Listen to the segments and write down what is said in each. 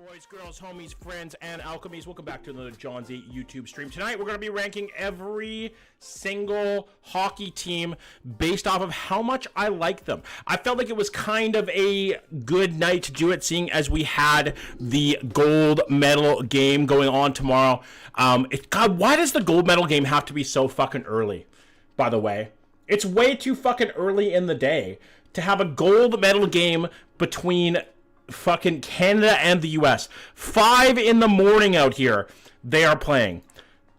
Boys, girls, homies, friends, and alchemies, welcome back to another John Z YouTube stream. Tonight, we're going to be ranking every single hockey team based off of how much I like them. I felt like it was kind of a good night to do it, seeing as we had the gold medal game going on tomorrow. God, why does the gold medal game have to be so fucking early, by the way? It's way too fucking early in the day to have a gold medal game between fucking Canada and the US. 5 in the morning out here they are playing.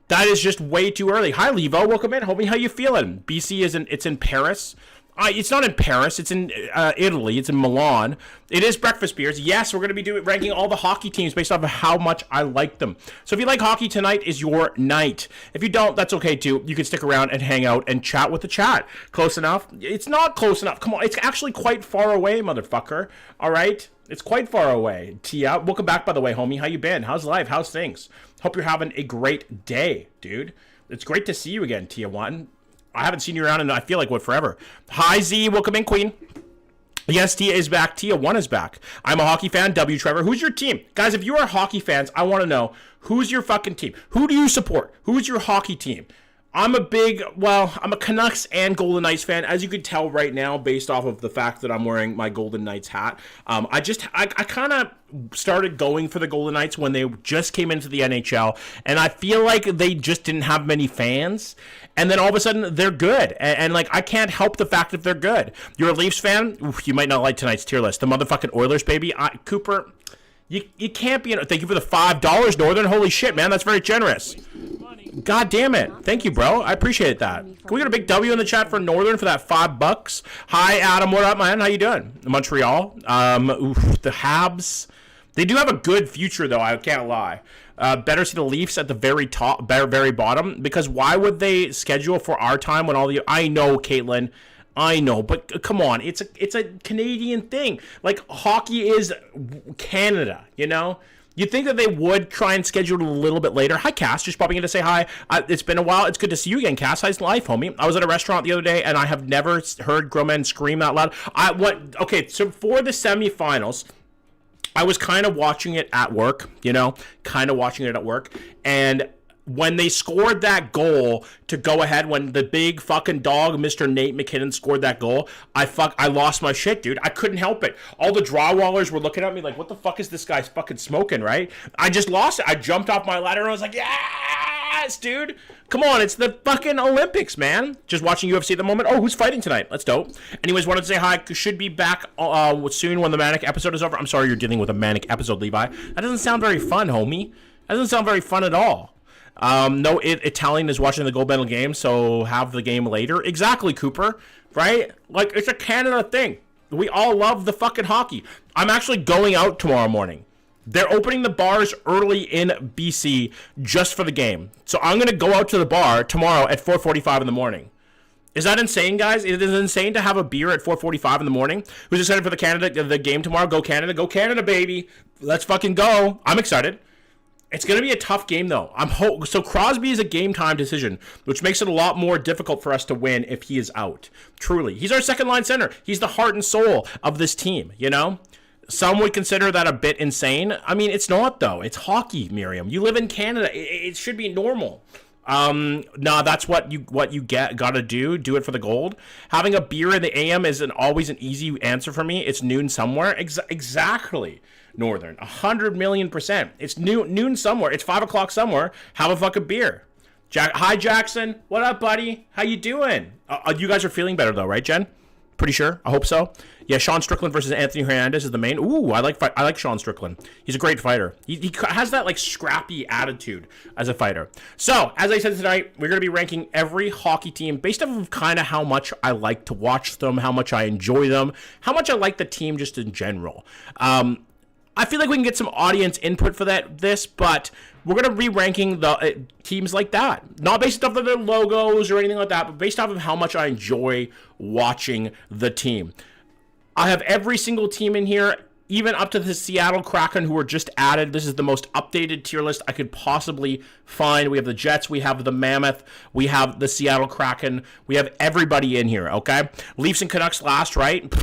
That is just way too early. Hi Levo, welcome in, homie. How you feeling? BC it's in Paris. It's not in Paris, it's in Italy, it's in Milan. It is breakfast beers. Yes, we're going to be ranking all the hockey teams based off of how much I like them. So if you like hockey, tonight is your night. If you don't, that's okay too. You can stick around and hang out and chat with the chat. Close enough? It's not close enough. Come on, it's actually quite far away, motherfucker. All right? It's quite far away. Tia, welcome back, by the way, homie. How you been? How's life? How's things? Hope you're having a great day, dude. It's great to see you again, Tia 1. I haven't seen you around in, I feel like, what, forever. Hi, Z. Welcome in, Queen. Yes, Tia is back. Tia 1 is back. I'm a hockey fan. W. Trevor. Who's your team? Guys, if you are hockey fans, I want to know, who's your fucking team? Who do you support? Who's your hockey team? I'm a Canucks and Golden Knights fan, as you can tell right now, based off of the fact that I'm wearing my Golden Knights hat. I kind of started going for the Golden Knights when they just came into the NHL, and I feel like they just didn't have many fans, and then all of a sudden, they're good, and like, I can't help the fact that they're good. You're a Leafs fan? Oof, you might not like tonight's tier list. The motherfucking Oilers, baby. Cooper, you can't be... Thank you for the $5, Northern. Holy shit, man, that's very generous. God damn it. Thank you, bro. I appreciate that. Can we get a big W in the chat for Northern for that $5? Hi, Adam. What up, man? How you doing? Montreal. The Habs. They do have a good future, though. I can't lie. Better see the Leafs at the very top, very bottom. Because why would they schedule for our time when all the... I know, Caitlin. I know, but come on. It's a Canadian thing. Like, hockey is Canada, you know? You'd think that they would try and schedule it a little bit later. Hi, Cass. Just popping in to say hi. It's been a while. It's good to see you again, Cass. How's life, homie? I was at a restaurant the other day, and I have never heard grown men scream that loud. Okay, so for the semifinals, I was kind of watching it at work, you know? And when they scored that goal to go ahead, when the big fucking dog, Mr. Nate McKinnon, scored that goal, I lost my shit, dude. I couldn't help it. All the drawwallers were looking at me like, what the fuck is this guy fucking smoking, right? I just lost it. I jumped off my ladder and I was like, yes, dude. Come on, it's the fucking Olympics, man. Just watching UFC at the moment. Oh, who's fighting tonight? That's dope. Anyways, wanted to say hi. Should be back soon when the Manic episode is over. I'm sorry you're dealing with a Manic episode, Levi. That doesn't sound very fun, homie. That doesn't sound very fun at all. No, Italian is watching the gold medal game, so have the game later. Exactly, Cooper, right? Like, it's a Canada thing. We all love the fucking hockey. I'm actually going out tomorrow morning. They're opening the bars early in BC just for the game. So I'm going to go out to the bar tomorrow at 4:45 in the morning. Is that insane, guys? It is insane to have a beer at 4:45 in the morning. Who's excited for the game tomorrow? Go Canada, baby. Let's fucking go. I'm excited. It's going to be a tough game, though. So Crosby is a game-time decision, which makes it a lot more difficult for us to win if he is out. Truly. He's our second-line center. He's the heart and soul of this team, you know? Some would consider that a bit insane. I mean, it's not, though. It's hockey, Miriam. You live in Canada. It should be normal. No, that's what you gotta do. Do it for the gold. Having a beer in the AM isn't always an easy answer for me. It's noon somewhere. Exactly. Northern, 100,000,000%. It's noon somewhere. It's 5 o'clock somewhere. Have a fucking beer. Hi, Jackson. What up, buddy? How you doing? You guys are feeling better, though, right, Jen? Pretty sure. I hope so. Yeah, Sean Strickland versus Anthony Hernandez is the main. Ooh, I like Sean Strickland. He's a great fighter. He has that, like, scrappy attitude as a fighter. So, as I said tonight, we're going to be ranking every hockey team based off of kind of how much I like to watch them, how much I enjoy them, how much I like the team just in general. I feel like we can get some audience input for this, but we're going to be ranking the teams like that. Not based off of their logos or anything like that, but based off of how much I enjoy watching the team. I have every single team in here, even up to the Seattle Kraken, who were just added. This is the most updated tier list I could possibly find. We have the Jets, we have the Mammoth, we have the Seattle Kraken, we have everybody in here, okay? Leafs and Canucks last, right?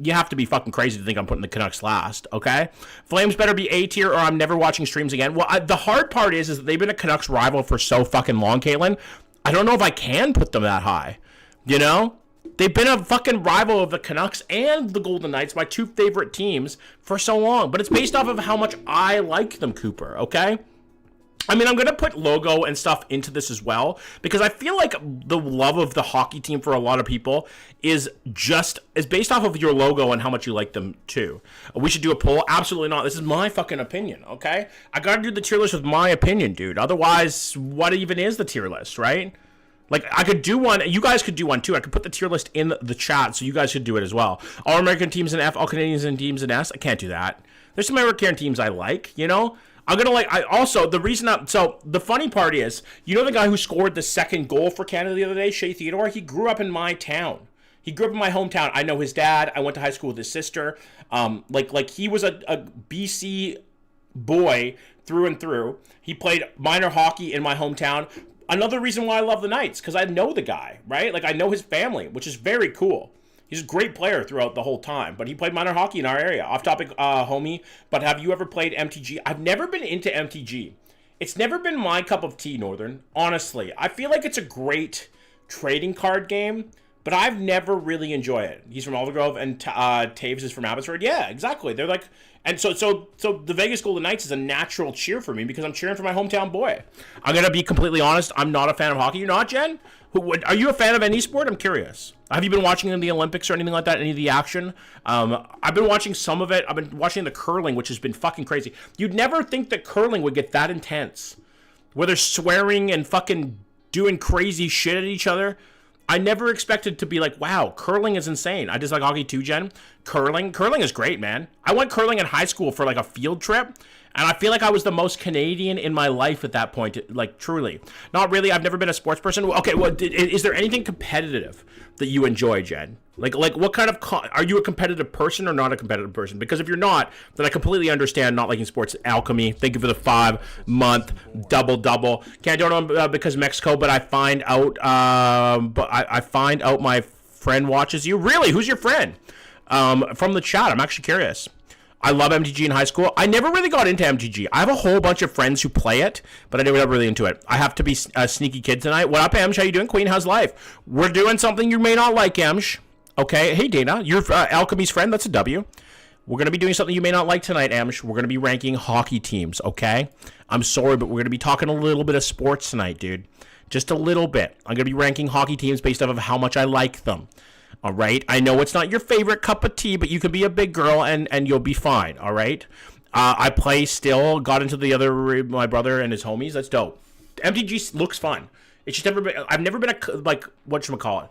you have to be fucking crazy to think I'm putting the Canucks last, okay? Flames better be A tier or I'm never watching streams again. Well, the hard part is that they've been a Canucks rival for so fucking long, Caitlin. I don't know if I can put them that high, you know? They've been a fucking rival of the Canucks and the Golden Knights, my two favorite teams, for so long. But it's based off of how much I like them, Cooper, okay? I mean, I'm going to put logo and stuff into this as well, because I feel like the love of the hockey team for a lot of people is based off of your logo and how much you like them too. We should do a poll. Absolutely not. This is my fucking opinion, okay? I got to do the tier list with my opinion, dude. Otherwise, what even is the tier list, right? Like, I could do one. You guys could do one, too. I could put the tier list in the chat, so you guys should do it as well. All American teams in F, all Canadians in teams in S. I can't do that. There's some American teams I like, you know? I'm going to so the funny part is, you know the guy who scored the second goal for Canada the other day, Shea Theodore? He grew up in my town. He grew up in my hometown. I know his dad. I went to high school with his sister. He was a BC boy through and through. He played minor hockey in my hometown. Another reason why I love the Knights, because I know the guy, right? Like, I know his family, which is very cool. He's a great player throughout the whole time, but he played minor hockey in our area. Off topic, homie, but have you ever played MTG? I've never been into MTG. It's never been my cup of tea, Northern, honestly. I feel like it's a great trading card game, but I've never really enjoyed it. He's from Aldergrove, and Taves is from Abbotsford. Yeah, exactly. They're like... And so the Vegas Golden Knights is a natural cheer for me because I'm cheering for my hometown boy. I'm going to be completely honest. I'm not a fan of hockey. You're not, Jen? Are you a fan of any sport? I'm curious. Have you been watching the Olympics or anything like that? Any of the action? I've been watching some of it. I've been watching the curling, which has been fucking crazy. You'd never think that curling would get that intense, where they're swearing and fucking doing crazy shit at each other. I never expected to be like, wow, curling is insane. I just like hockey too, Jen. Curling is great, man. I went curling in high school for like a field trip, and I feel like I was the most Canadian in my life at that point, like truly. Not really, I've never been a sports person. Okay, well, is there anything competitive that you enjoy, Jen? Like what kind of, are you a competitive person or not a competitive person? Because if you're not, then I completely understand not liking sports. Alchemy, thank you for the 5-month double. Can't do it because Mexico, but I find out, I find out my friend watches you. Really? Who's your friend? From the chat, I'm actually curious. I love MTG in high school. I never really got into MTG. I have a whole bunch of friends who play it, but I never got really into it. I have to be a sneaky kid tonight. What up, Emsh? How you doing? Queen, how's life? We're doing something you may not like, Emsh. Okay. Hey, Dana. You're Alchemy's friend. That's a W. We're going to be doing something you may not like tonight, Emsh. We're going to be ranking hockey teams, okay? I'm sorry, but we're going to be talking a little bit of sports tonight, dude. Just a little bit. I'm going to be ranking hockey teams based off of how much I like them. All right. I know it's not your favorite cup of tea, but you can be a big girl and you'll be fine. All right. I play still. Got into the other, my brother and his homies. That's dope. MTG looks fun. It's just never been. I've never been whatchamacallit.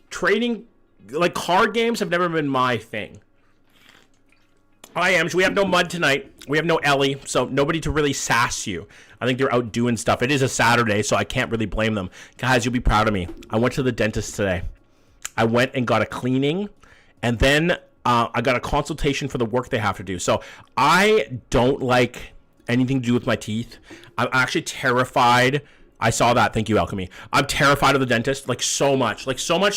Trading, like card games have never been my thing. Hi, Ams. We have no Mud tonight. We have no Ellie, so nobody to really sass you. I think they're out doing stuff. It is a Saturday, so I can't really blame them. Guys, you'll be proud of me. I went to the dentist today. I went and got a cleaning, and then I got a consultation for the work they have to do. So I don't like anything to do with my teeth. I'm actually terrified. I saw that. Thank you, Alchemy. I'm terrified of the dentist, like so much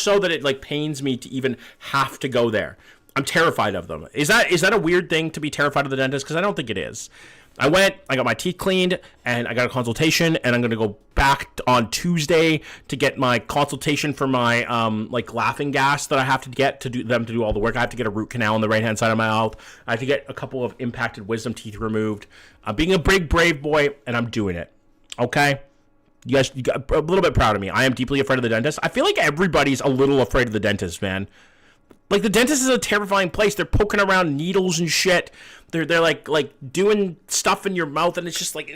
so that it like pains me to even have to go there. I'm terrified of them. Is that a weird thing to be terrified of the dentist? Because I don't think it is. I went, I got my teeth cleaned, and I got a consultation, and I'm going to go back on Tuesday to get my consultation for my, laughing gas that I have to get to do all the work. I have to get a root canal on the right-hand side of my mouth. I have to get a couple of impacted wisdom teeth removed. I'm being a big, brave boy, and I'm doing it. Okay? You guys got a little bit proud of me. I am deeply afraid of the dentist. I feel like everybody's a little afraid of the dentist, man. Like, the dentist is a terrifying place. They're poking around needles and shit. They're like doing stuff in your mouth, and it's just like,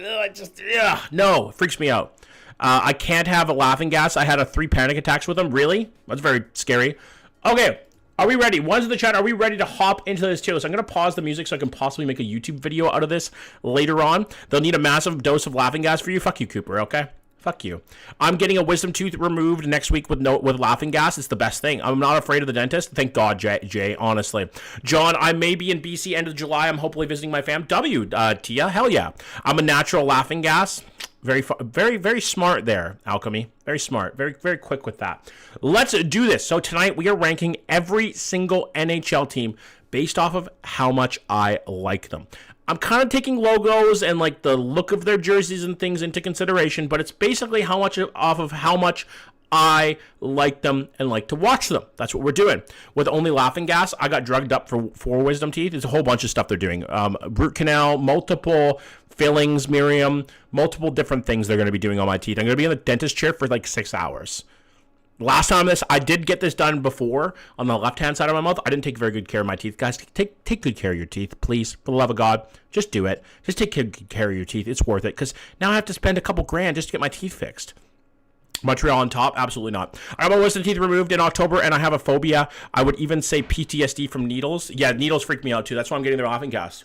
no, it freaks me out. I can't have a laughing gas. I had 3 panic attacks with them. Really? That's very scary. Okay, are we ready? Ones in the chat, are we ready to hop into this tier list? I'm going to pause the music so I can possibly make a YouTube video out of this later on. They'll need a massive dose of laughing gas for you. Fuck you, Cooper, okay? Fuck you. I'm getting a wisdom tooth removed next week with laughing gas. It's the best thing. I'm not afraid of the dentist. Thank God, Jay, honestly. John, I may be in BC end of July. I'm hopefully visiting my fam. Tia, hell yeah. I'm a natural laughing gas. Very smart there, Alchemy. Very smart. Very quick with that. Let's do this. So tonight we are ranking every single NHL team based off of how much I like them. I'm kind of taking logos and like the look of their jerseys and things into consideration, but it's basically off of how much I like them and like to watch them. That's what we're doing. With only laughing gas, I got drugged up for 4 wisdom teeth. There's a whole bunch of stuff they're doing. Root canal, multiple fillings, Miriam, multiple different things they're going to be doing on my teeth. I'm going to be in the dentist chair for like 6 hours. Last time I did get this done before on the left-hand side of my mouth. I didn't take very good care of my teeth. Guys, take good care of your teeth, please. For the love of God, just do it. Just take good care of your teeth. It's worth it, because now I have to spend a couple grand just to get my teeth fixed. Montreal on top? Absolutely not. I have my wisdom teeth removed in October, and I have a phobia. I would even say PTSD from needles. Yeah, needles freak me out, too. That's why I'm getting their laughing gas.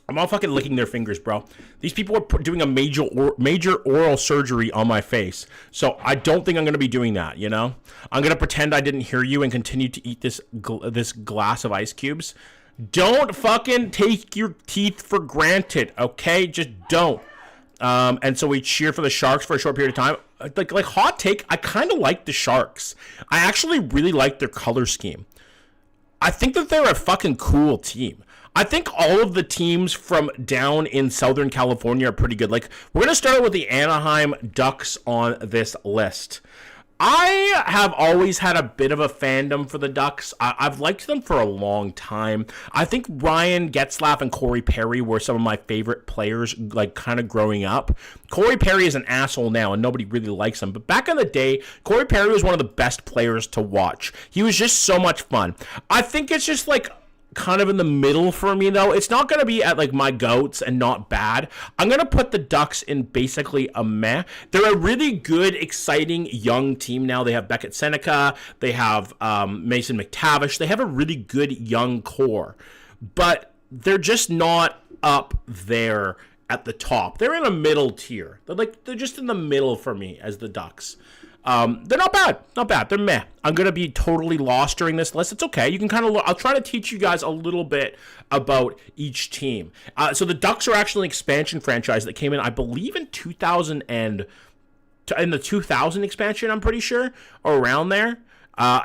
I'm all fucking licking their fingers, bro. These people are doing a major oral surgery on my face. So I don't think I'm going to be doing that, you know? I'm going to pretend I didn't hear you and continue to eat this glass of ice cubes. Don't fucking take your teeth for granted, okay? Just don't. And so we cheer for the Sharks for a short period of time. Like hot take, I kind of like the Sharks. I actually really like their color scheme. I think that they're a fucking cool team. I think all of the teams from down in Southern California are pretty good. Like, we're going to start with the Anaheim Ducks on this list. I have always had a bit of a fandom for the Ducks. I've liked them for a long time. I think Ryan Getzlaf and Corey Perry were some of my favorite players, like, kind of growing up. Corey Perry is an asshole now, and nobody really likes him. But back in the day, Corey Perry was one of the best players to watch. He was just so much fun. I think it's just, like, kind of in the middle for me, though. It's not going to be at like my goats and not bad. I'm going to put the Ducks in basically a meh. They're a really good, exciting young team now. They have Beckett Seneca. They have Mason McTavish. They have a really good young core, but they're just not up there at the top. They're in a middle tier. They're just in the middle for me as the Ducks. They're not bad. They're meh. I'm going to be totally lost during this list. It's okay. You can kind of I'll try to teach you guys a little bit about each team. So the Ducks are actually an expansion franchise that came in, I believe, in 2000 and in the 2000 expansion, I'm pretty sure, or around there.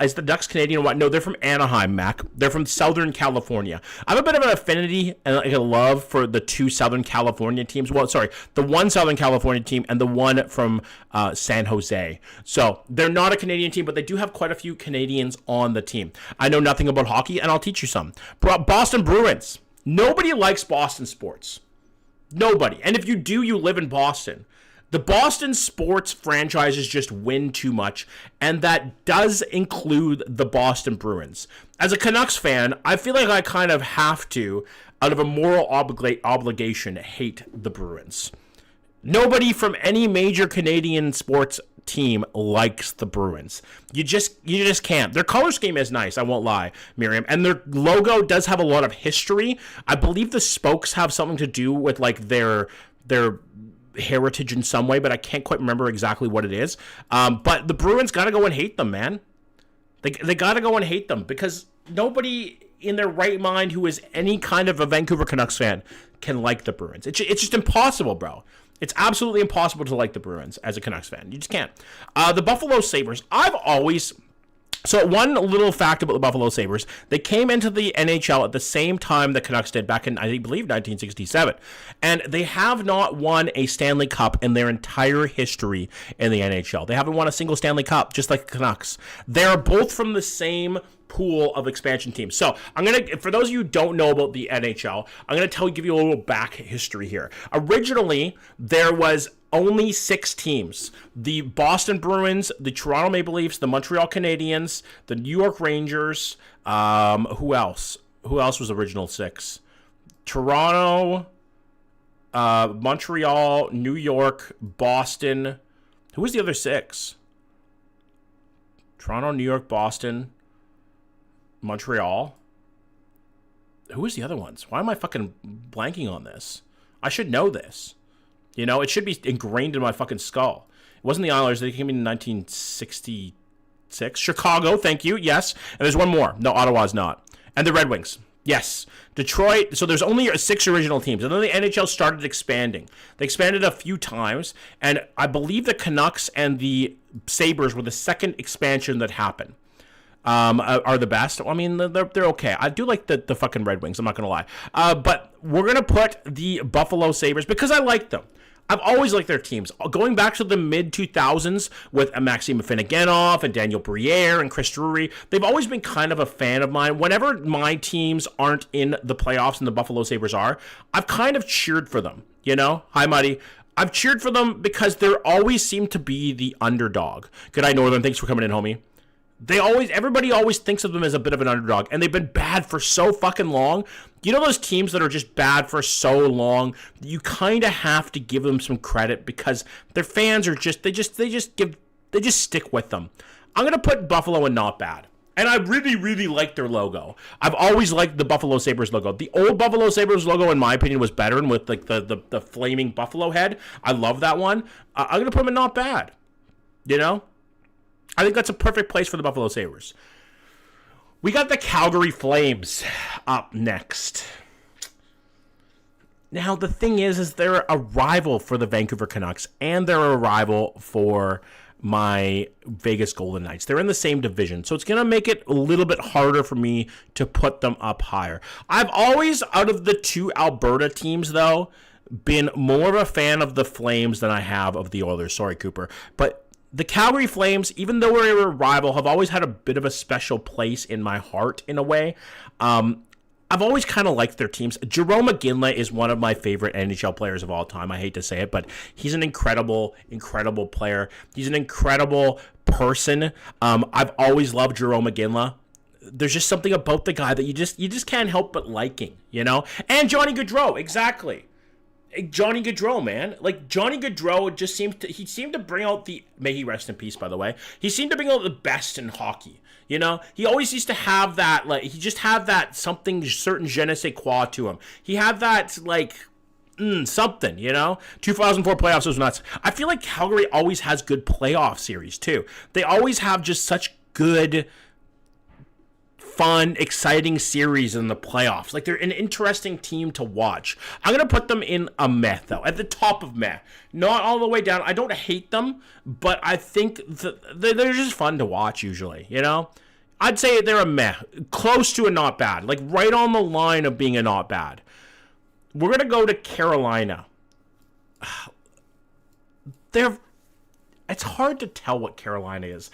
Is the Ducks Canadian or what? No, they're from Anaheim, Mac. They're from Southern California. I have a bit of an affinity and like a love for the 2 Southern California teams. Well, sorry, the 1 Southern California team and the one from San Jose. So they're not a Canadian team, but they do have quite a few Canadians on the team. I know nothing about hockey, and I'll teach you some. Boston Bruins. Nobody likes Boston sports. Nobody. And if you do, you live in Boston. The Boston sports franchises just win too much, and that does include the Boston Bruins. As a Canucks fan, I feel like I kind of have to, out of a moral obligation, hate the Bruins. Nobody from any major Canadian sports team likes the Bruins. You just can't. Their color scheme is nice, I won't lie, Miriam, and their logo does have a lot of history. I believe the spokes have something to do with like their heritage in some way, but I can't quite remember exactly what it is. But the Bruins gotta go and hate them, man. They gotta go and hate them, because nobody in their right mind who is any kind of a Vancouver Canucks fan can like the Bruins. It's just impossible, bro. It's absolutely impossible to like the Bruins as a Canucks fan. You just can't. The Buffalo Sabres, So one little fact about the Buffalo Sabres, they came into the NHL at the same time the Canucks did back in, I believe, 1967. And they have not won a Stanley Cup in their entire history in the NHL. They haven't won a single Stanley Cup, just like the Canucks. They're both from the same pool of expansion teams. So for those of you who don't know about the NHL, I'm going to give you a little back history here. Originally, there was only 6 teams: the Boston Bruins, the Toronto Maple Leafs, the Montreal Canadiens, the New York Rangers. Who else? Who else was original 6? Toronto, Montreal, New York, Boston. Who was the other 6? Toronto, New York, Boston, Montreal. Who was the other ones? Why am I fucking blanking on this? I should know this. You know, it should be ingrained in my fucking skull. It wasn't the Islanders. They came in 1966. Chicago, thank you. Yes. And there's one more. No, Ottawa's not. And the Red Wings. Yes. Detroit. So there's only 6 original teams. And then the NHL started expanding. They expanded a few times. And I believe the Canucks and the Sabres were the second expansion that happened. Are the best. I mean, they're okay. I do like the fucking Red Wings. I'm not going to lie. But we're going to put the Buffalo Sabres because I like them. I've always liked their teams. Going back to the mid-2000s with Maxime Afinogenov and Daniel Briere and Chris Drury, they've always been kind of a fan of mine. Whenever my teams aren't in the playoffs and the Buffalo Sabres are, I've kind of cheered for them. You know? Hi, Muddy. I've cheered for them because they always seem to be the underdog. Good night, Northern. Thanks for coming in, homie. Everybody always thinks of them as a bit of an underdog, and they've been bad for so fucking long. You know those teams that are just bad for so long, you kind of have to give them some credit because their fans are they just stick with them. I'm gonna put Buffalo in not bad, and I really, really like their logo. I've always liked the Buffalo Sabres logo. The old Buffalo Sabres logo, in my opinion, was better, and with like the flaming buffalo head, I love that one. I'm gonna put them in not bad. You know. I think that's a perfect place for the Buffalo Sabres. We got the Calgary Flames up next. Now, the thing is they're a rival for the Vancouver Canucks, and they're a rival for my Vegas Golden Knights. They're in the same division, so it's going to make it a little bit harder for me to put them up higher. I've always, out of the 2 Alberta teams, though, been more of a fan of the Flames than I have of the Oilers. Sorry, Cooper. But the Calgary Flames, even though we're a rival, have always had a bit of a special place in my heart in a way. I've always kind of liked their teams. Jarome Iginla is one of my favorite NHL players of all time. I hate to say it, but he's an incredible, incredible player. He's an incredible person. I've always loved Jarome Iginla. There's just something about the guy that you just can't help but liking, you know? And Johnny Gaudreau, exactly. Johnny Gaudreau, man. Like, Johnny Gaudreau just seemed to bring out may he rest in peace, by the way. He seemed to bring out the best in hockey. You know, he always used to have that, like, he just had that something, certain je ne sais quoi to him. He had that, like, something, you know? 2004 playoffs was nuts. I feel like Calgary always has good playoff series, too. They always have just such good, fun, exciting series in the playoffs. Like, they're an interesting team to watch. I'm going to put them in a meh, though, at the top of meh. Not all the way down. I don't hate them, but I think they're just fun to watch usually, you know? I'd say they're a meh. Close to a not bad. Like, right on the line of being a not bad. We're going to go to Carolina. It's hard to tell what Carolina is.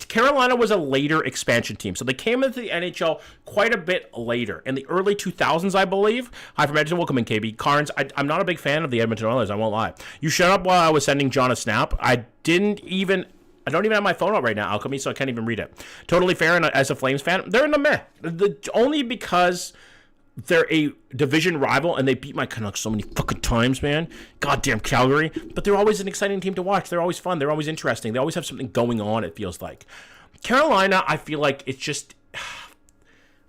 Carolina was a later expansion team, so they came into the NHL quite a bit later, in the early 2000s, I believe. Hi from Edmonton, welcome in, KB. Carnes, I'm not a big fan of the Edmonton Oilers, I won't lie. You shut up while I was sending John a snap. I don't even have my phone out right now, Alchemy, so I can't even read it. Totally fair, and as a Flames fan, they're in the meh. Only because they're a division rival, and they beat my Canucks so many fucking times, man. Goddamn Calgary. But they're always an exciting team to watch. They're always fun. They're always interesting. They always have something going on, it feels like. Carolina, I feel like it's just...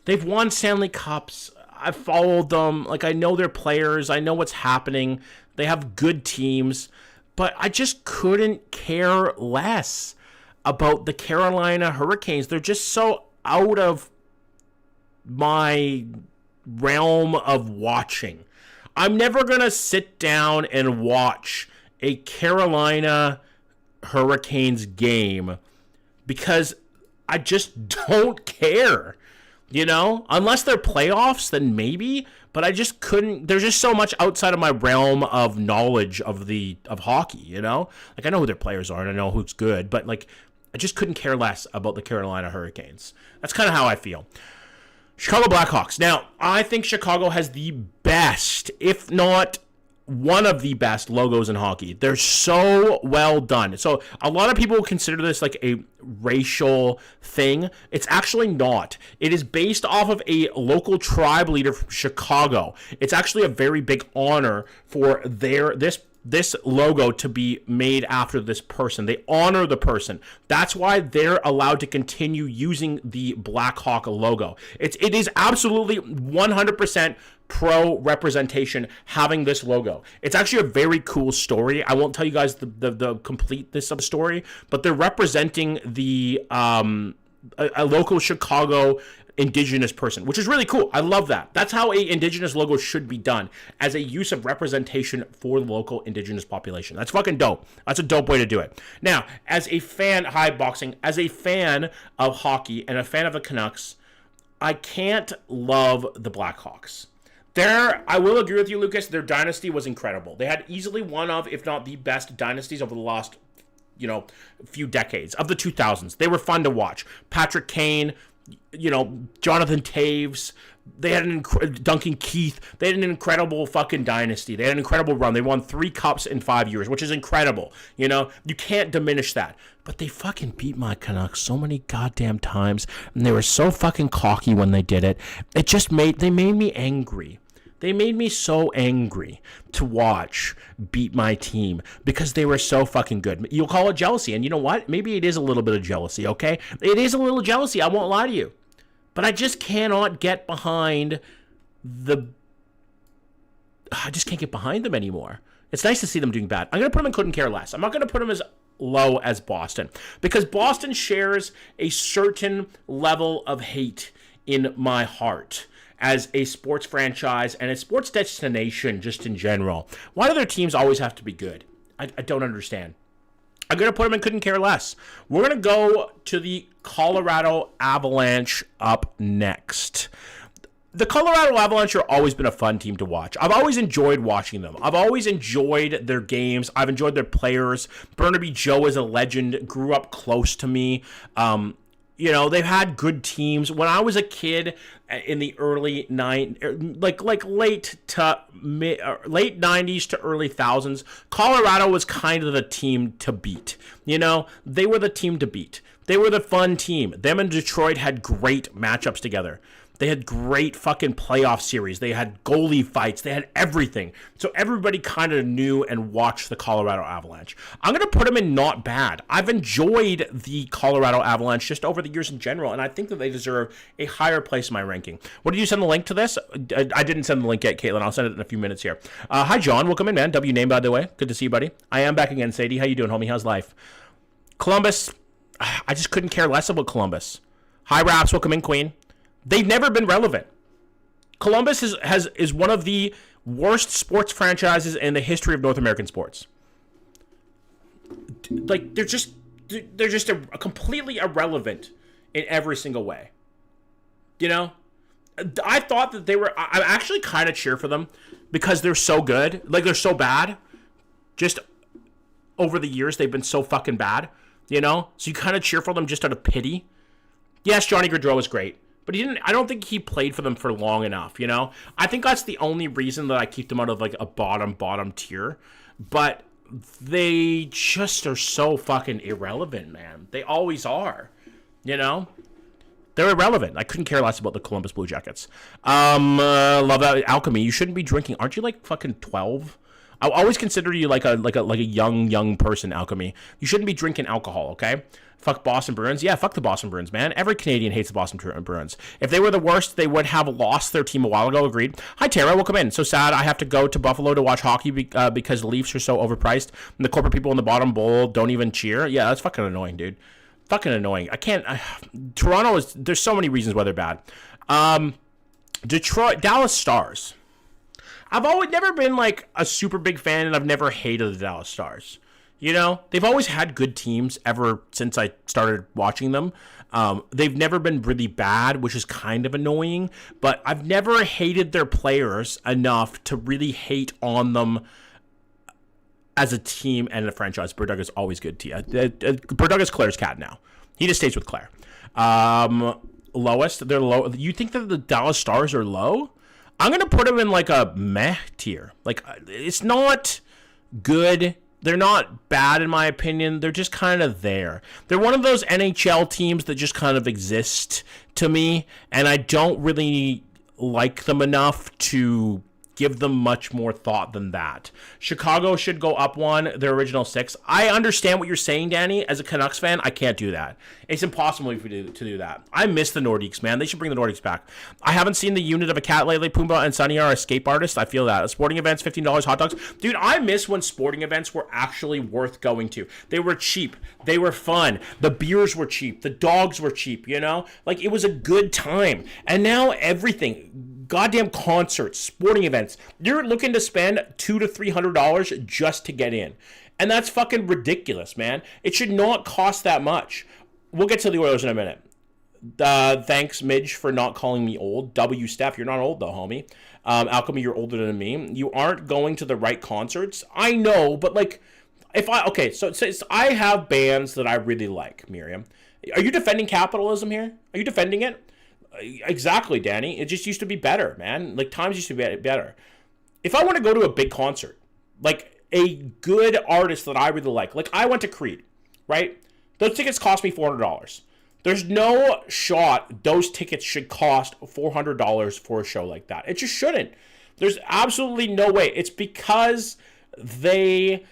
They've won Stanley Cups. I've followed them. Like, I know their players. I know what's happening. They have good teams. But I just couldn't care less about the Carolina Hurricanes. They're just so out of my realm of watching. I'm never going to sit down and watch a Carolina Hurricanes game because I just don't care, you know? Unless they're playoffs, then maybe, but I just couldn't. There's just so much outside of my realm of knowledge of hockey, you know? Like, I know who their players are and I know who's good, but like, I just couldn't care less about the Carolina Hurricanes. That's kind of how I feel. Chicago Blackhawks. Now, I think Chicago has the best, if not one of the best logos in hockey. They're so well done. So a lot of people consider this like a racial thing. It's actually not. It is based off of a local tribe leader from Chicago. It's actually a very big honor for this this logo to be made after this person. They honor the person. That's why they're allowed to continue using the Blackhawk logo. It is absolutely 100% pro representation having this logo. It's actually a very cool story. I won't tell you guys the completeness of the story, but they're representing the a local Chicago indigenous person, which is really cool. I love that. That's how a indigenous logo should be done, as a use of representation for the local indigenous population. That's fucking dope. That's a dope way to do it. Now, as a fan, as a fan of hockey and a fan of the Canucks, I can't love the Blackhawks. I will agree with you, Lucas, their dynasty was incredible. They had easily one of, if not the best dynasties over the last, few decades of the 2000s. They were fun to watch. Patrick Kane, Jonathan Taves, they had Duncan Keith. They had an incredible fucking dynasty. They had an incredible run. They won 3 cups in 5 years, which is incredible. You can't diminish that. But they fucking beat my Canucks so many goddamn times, and they were so fucking cocky when they did it. They made me angry. They made me so angry to watch beat my team because they were so fucking good. You'll call it jealousy, and you know what? Maybe it is a little bit of jealousy, okay? It is a little jealousy, I won't lie to you. But I just cannot get behind I just can't get behind them anymore. It's nice to see them doing bad. I'm going to put them in couldn't care less. I'm not going to put them as low as Boston, because Boston shares a certain level of hate in my heart as a sports franchise and a sports destination just in general. Why do their teams always have to be good? I don't understand. I'm going to put them in couldn't care less. We're going to go to the Colorado Avalanche up next. The Colorado Avalanche have always been a fun team to watch. I've always enjoyed watching them. I've always enjoyed their games. I've enjoyed their players. Burnaby Joe is a legend, grew up close to me. They've had good teams. When I was a kid in the early late 90s to early thousands, Colorado was kind of the team to beat. They were the team to beat. They were the fun team. Them and Detroit had great matchups together. They had great fucking playoff series. They had goalie fights. They had everything. So everybody kind of knew and watched the Colorado Avalanche. I'm going to put them in not bad. I've enjoyed the Colorado Avalanche just over the years in general, and I think that they deserve a higher place in my ranking. What did you send the link to this? I didn't send the link yet, Caitlin. I'll send it in a few minutes here. Hi, John. Welcome in, man. W name, by the way. Good to see you, buddy. I am back again, Sadie. How you doing, homie? How's life? Columbus. I just couldn't care less about Columbus. Hi, Raps. Welcome in, Queen. They've never been relevant. Columbus is one of the worst sports franchises in the history of North American sports. Like, they're just completely irrelevant in every single way. I thought that I actually kind of cheer for them because they're so good. Like, they're so bad. Just over the years, they've been so fucking bad. So you kind of cheer for them just out of pity. Yes, Johnny Gaudreau is great. But I don't think he played for them for long enough, I think that's the only reason that I keep them out of, like, a bottom tier. But they just are so fucking irrelevant, man. They always are, They're irrelevant. I couldn't care less about the Columbus Blue Jackets. Love that. Alchemy, you shouldn't be drinking. Aren't you, like, fucking 12? I always consider you like a young person, Alchemy. You shouldn't be drinking alcohol, okay? Fuck Boston Bruins. Yeah, fuck the Boston Bruins, man. Every Canadian hates the Boston Bruins. If they were the worst, they would have lost their team a while ago. Agreed. Hi, Tara. Welcome in. So sad I have to go to Buffalo to watch hockey because the Leafs are so overpriced and the corporate people in the bottom bowl don't even cheer. Yeah, that's fucking annoying, dude. Fucking annoying. Toronto is... There's so many reasons why they're bad. Dallas Stars. I've never been, like, a super big fan, and I've never hated the Dallas Stars. They've always had good teams ever since I started watching them. They've never been really bad, which is kind of annoying, but I've never hated their players enough to really hate on them as a team and a franchise. Bird Dog is always good to you. Bird Dog is Claire's cat now. He just stays with Claire. Lowest, they're low. You think that the Dallas Stars are low? I'm going to put them in like a meh tier. Like, it's not good. They're not bad, in my opinion. They're just kind of there. They're one of those NHL teams that just kind of exist to me, and I don't really like them enough to give them much more thought than that. Chicago should go up one, their original 6. I understand what you're saying, Danny. As a Canucks fan, I can't do that. It's impossible for me to do that. I miss the Nordiques, man. They should bring the Nordiques back. I haven't seen the unit of a cat lately. Pumbaa and Sunny are escape artists. I feel that. Sporting events, $15, hot dogs. Dude, I miss when sporting events were actually worth going to. They were cheap. They were fun. The beers were cheap. The dogs were cheap, you know? Like, it was a good time. And now everything... Goddamn concerts, sporting events. You're looking to spend $200 to $300 just to get in. And that's fucking ridiculous, man. It should not cost that much. We'll get to the Oilers in a minute. Thanks, Midge, for not calling me old. W. Steph, you're not old, though, homie. Alchemy, you're older than me. You aren't going to the right concerts. I know, but, like, so I have bands that I really like, Miriam. Are you defending capitalism here? Are you defending it? Exactly, Danny. It just used to be better, man. Like, times used to be better. If I want to go to a big concert, like a good artist that I really like I went to Creed, right? Those tickets cost me $400. There's no shot those tickets should cost $400 for a show like that. It just shouldn't. There's absolutely no way. It's because they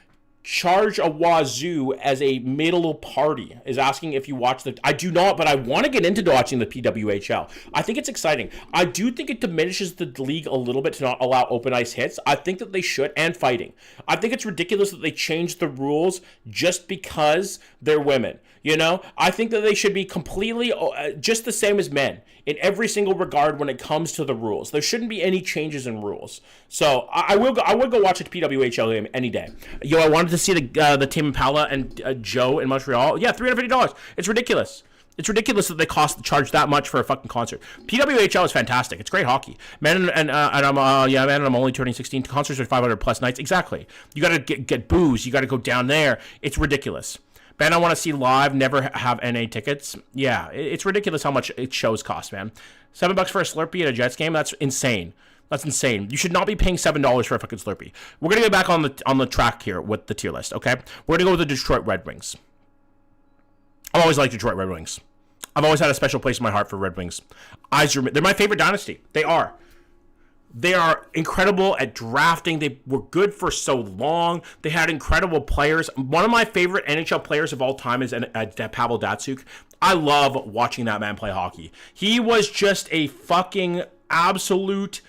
charge a wazoo as a middle party. Is asking if you watch the... I do not, but I want to get into watching the PWHL. I think it's exciting. I do think it diminishes the league a little bit to not allow open ice hits. I think that they should, and fighting. I think it's ridiculous that they changed the rules just because they're women. You know, I think that they should be completely just the same as men in every single regard when it comes to the rules. There shouldn't be any changes in rules. So I would go watch a PWHL game any day. Yo, I wanted to see the Tame Impala and Joe in Montreal. Yeah, $350. It's ridiculous. It's ridiculous that they charge that much for a fucking concert. PWHL is fantastic. It's great hockey. Man, and I'm only turning 16. Concerts are 500 plus nights. Exactly. You got to get booze. You got to go down there. It's ridiculous. Ben, I want to see live, never have NA tickets. Yeah, it's ridiculous how much shows cost, man. $7 for a Slurpee at a Jets game? That's insane. That's insane. You should not be paying $7 for a fucking Slurpee. We're going to get back on the track here with the tier list, okay? We're going to go with the Detroit Red Wings. I've always liked Detroit Red Wings. I've always had a special place in my heart for Red Wings. They're my favorite dynasty. They are. They are incredible at drafting. They were good for so long. They had incredible players. One of my favorite NHL players of all time is Pavel Datsyuk. I love watching that man play hockey. He was just a fucking absolute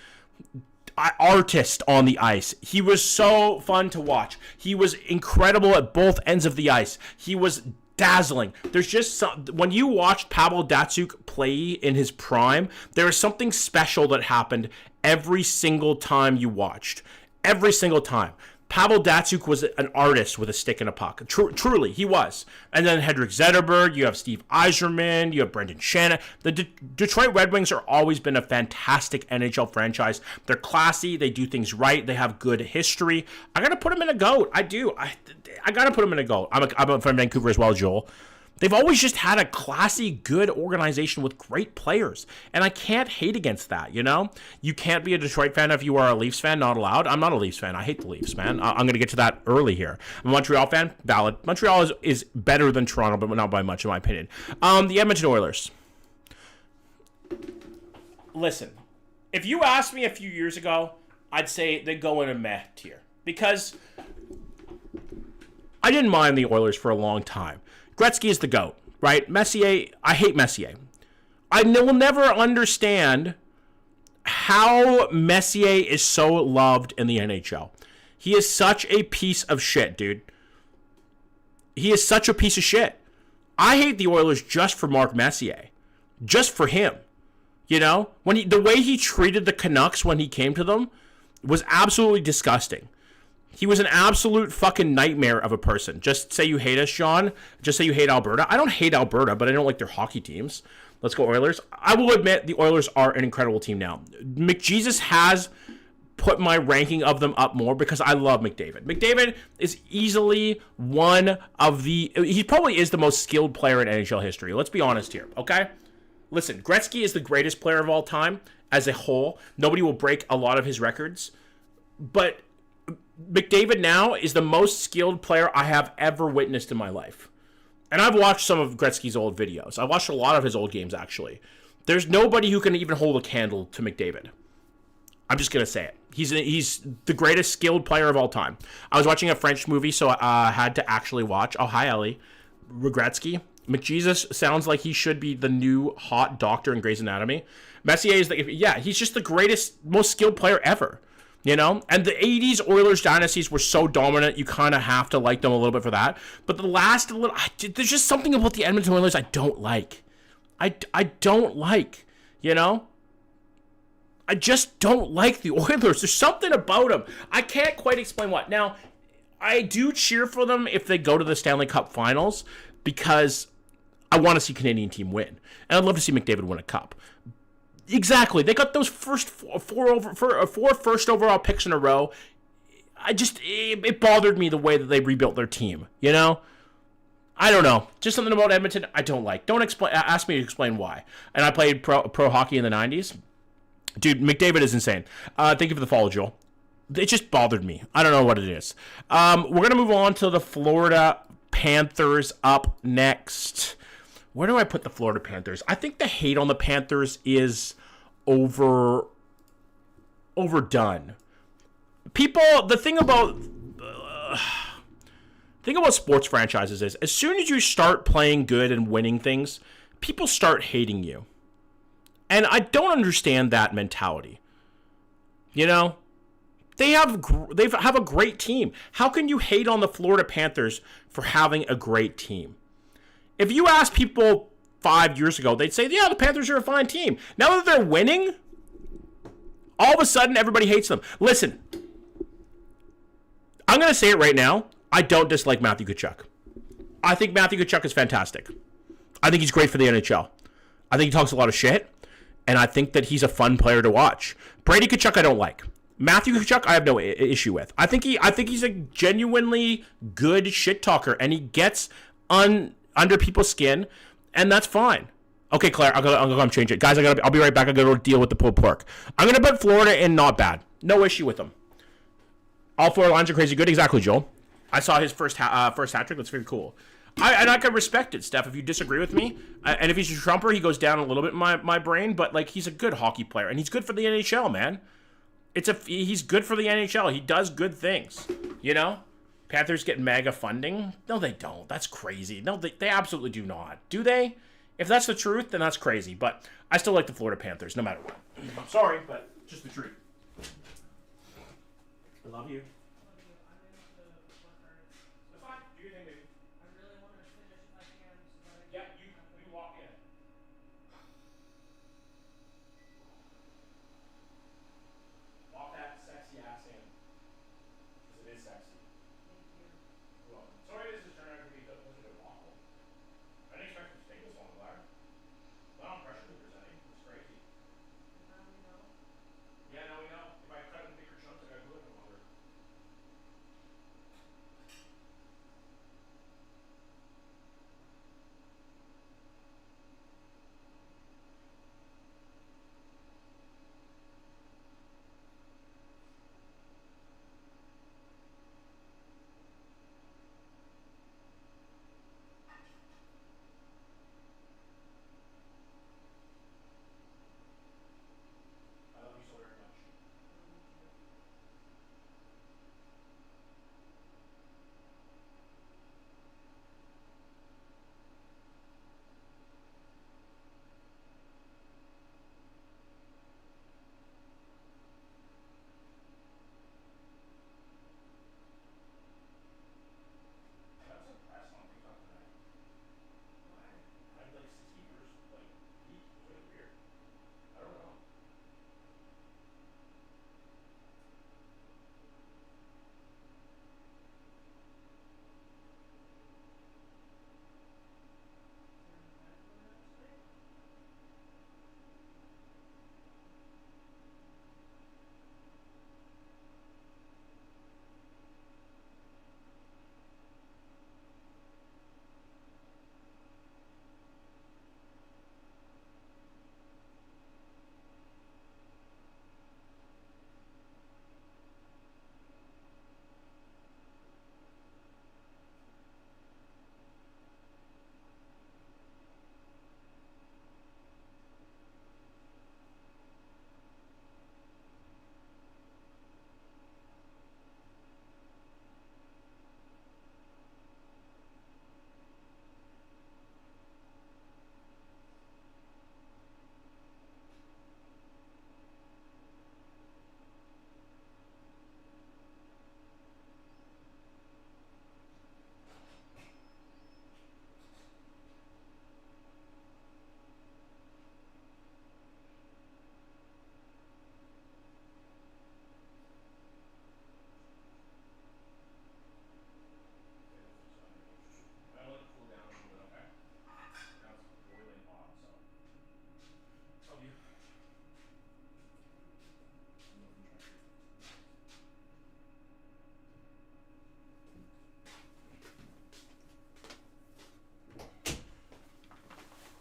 artist on the ice. He was so fun to watch. He was incredible at both ends of the ice. He was dazzling. There's just when you watched Pavel Datsyuk play in his prime, there was something special that happened every single time you watched. Every single time. Pavel Datsyuk was an artist with a stick and a puck. Truly, he was. And then Henrik Zetterberg, you have Steve Yzerman, you have Brendan Shannon. The Detroit Red Wings are always been a fantastic NHL franchise. They're classy. They do things right. They have good history. I got to put them in a GOAT. I do. I got to put them in a GOAT. I'm from Vancouver as well, Joel. They've always just had a classy, good organization with great players. And I can't hate against that, you know? You can't be a Detroit fan if you are a Leafs fan, not allowed. I'm not a Leafs fan. I hate the Leafs, man. I'm going to get to that early here. I'm a Montreal fan, valid. Montreal is better than Toronto, but not by much, in my opinion. The Edmonton Oilers. Listen, if you asked me a few years ago, I'd say they go in a meh tier. Because I didn't mind the Oilers for a long time. Gretzky is the GOAT, right? Messier, I hate Messier. I will never understand how Messier is so loved in the NHL. He is such a piece of shit, dude. He is such a piece of shit. I hate the Oilers just for Mark Messier. Just for him. You know? The way he treated the Canucks when he came to them was absolutely disgusting. He was an absolute fucking nightmare of a person. Just say you hate us, Sean. Just say you hate Alberta. I don't hate Alberta, but I don't like their hockey teams. Let's go Oilers. I will admit the Oilers are an incredible team now. McJesus has put my ranking of them up more because I love McDavid. McDavid is easily one of he probably is the most skilled player in NHL history. Let's be honest here, okay? Listen, Gretzky is the greatest player of all time as a whole. Nobody will break a lot of his records. But McDavid now is the most skilled player I have ever witnessed in my life. And I've watched some of Gretzky's old videos. I watched a lot of his old games, actually. There's nobody who can even hold a candle to McDavid. I'm just going to say it. He's the greatest skilled player of all time. I was watching a French movie, so I had to actually watch. Oh, hi, Ellie. Regretsky. McJesus sounds like he should be the new hot doctor in Grey's Anatomy. Messier is he's just the greatest, most skilled player ever. You know? And the 80s Oilers dynasties were so dominant, you kind of have to like them a little bit for that. But the last little, there's just something about the Edmonton Oilers I don't like. I don't like, you know? I just don't like the Oilers. There's something about them. I can't quite explain what. Now, I do cheer for them if they go to the Stanley Cup Finals because I want to see Canadian team win. And I'd love to see McDavid win a cup. Exactly. They got those first four first overall picks in a row. It bothered me the way that they rebuilt their team, you know? I don't know. Just something about Edmonton I don't like. Don't ask me to explain why. And I played pro hockey in the 90s. Dude, McDavid is insane. Thank you for the follow, Joel. It just bothered me. I don't know what it is. We're going to move on to the Florida Panthers up next. Where do I put the Florida Panthers? I think the hate on the Panthers is overdone. The thing about sports franchises is as soon as you start playing good and winning things, people start hating you. And I don't understand that mentality. You know, they have a great team. How can you hate on the Florida Panthers for having a great team? If you ask people 5 years ago, they'd say, yeah, the Panthers are a fine team. Now that they're winning, all of a sudden everybody hates them. Listen, I'm going to say it right now. I don't dislike Matthew Tkachuk. I think Matthew Tkachuk is fantastic. I think he's great for the NHL. I think he talks a lot of shit. And I think that he's a fun player to watch. Brady Tkachuk, I don't like. Matthew Tkachuk, I have no issue with. I think he's a genuinely good shit talker, and he gets under people's skin, and that's fine. Okay, Claire, I'll go change it, guys. I'll be right back. I gotta deal with the pulled pork. I'm gonna put Florida in not bad. No issue with them. All four lines are crazy good. Exactly, Joel. I saw his first hat trick. That's very cool. I can respect it, Steph, if you disagree with me. And if he's a trumper, he goes down a little bit in my brain. But, like, he's a good hockey player. And he's good for the NHL, man. He's good for the NHL. He does good things. You know? Panthers get mega funding. No, they don't. That's crazy. No, they absolutely do not. Do they? If that's the truth, then that's crazy. But I still like the Florida Panthers, no matter what. I'm sorry, but just the truth. I love you.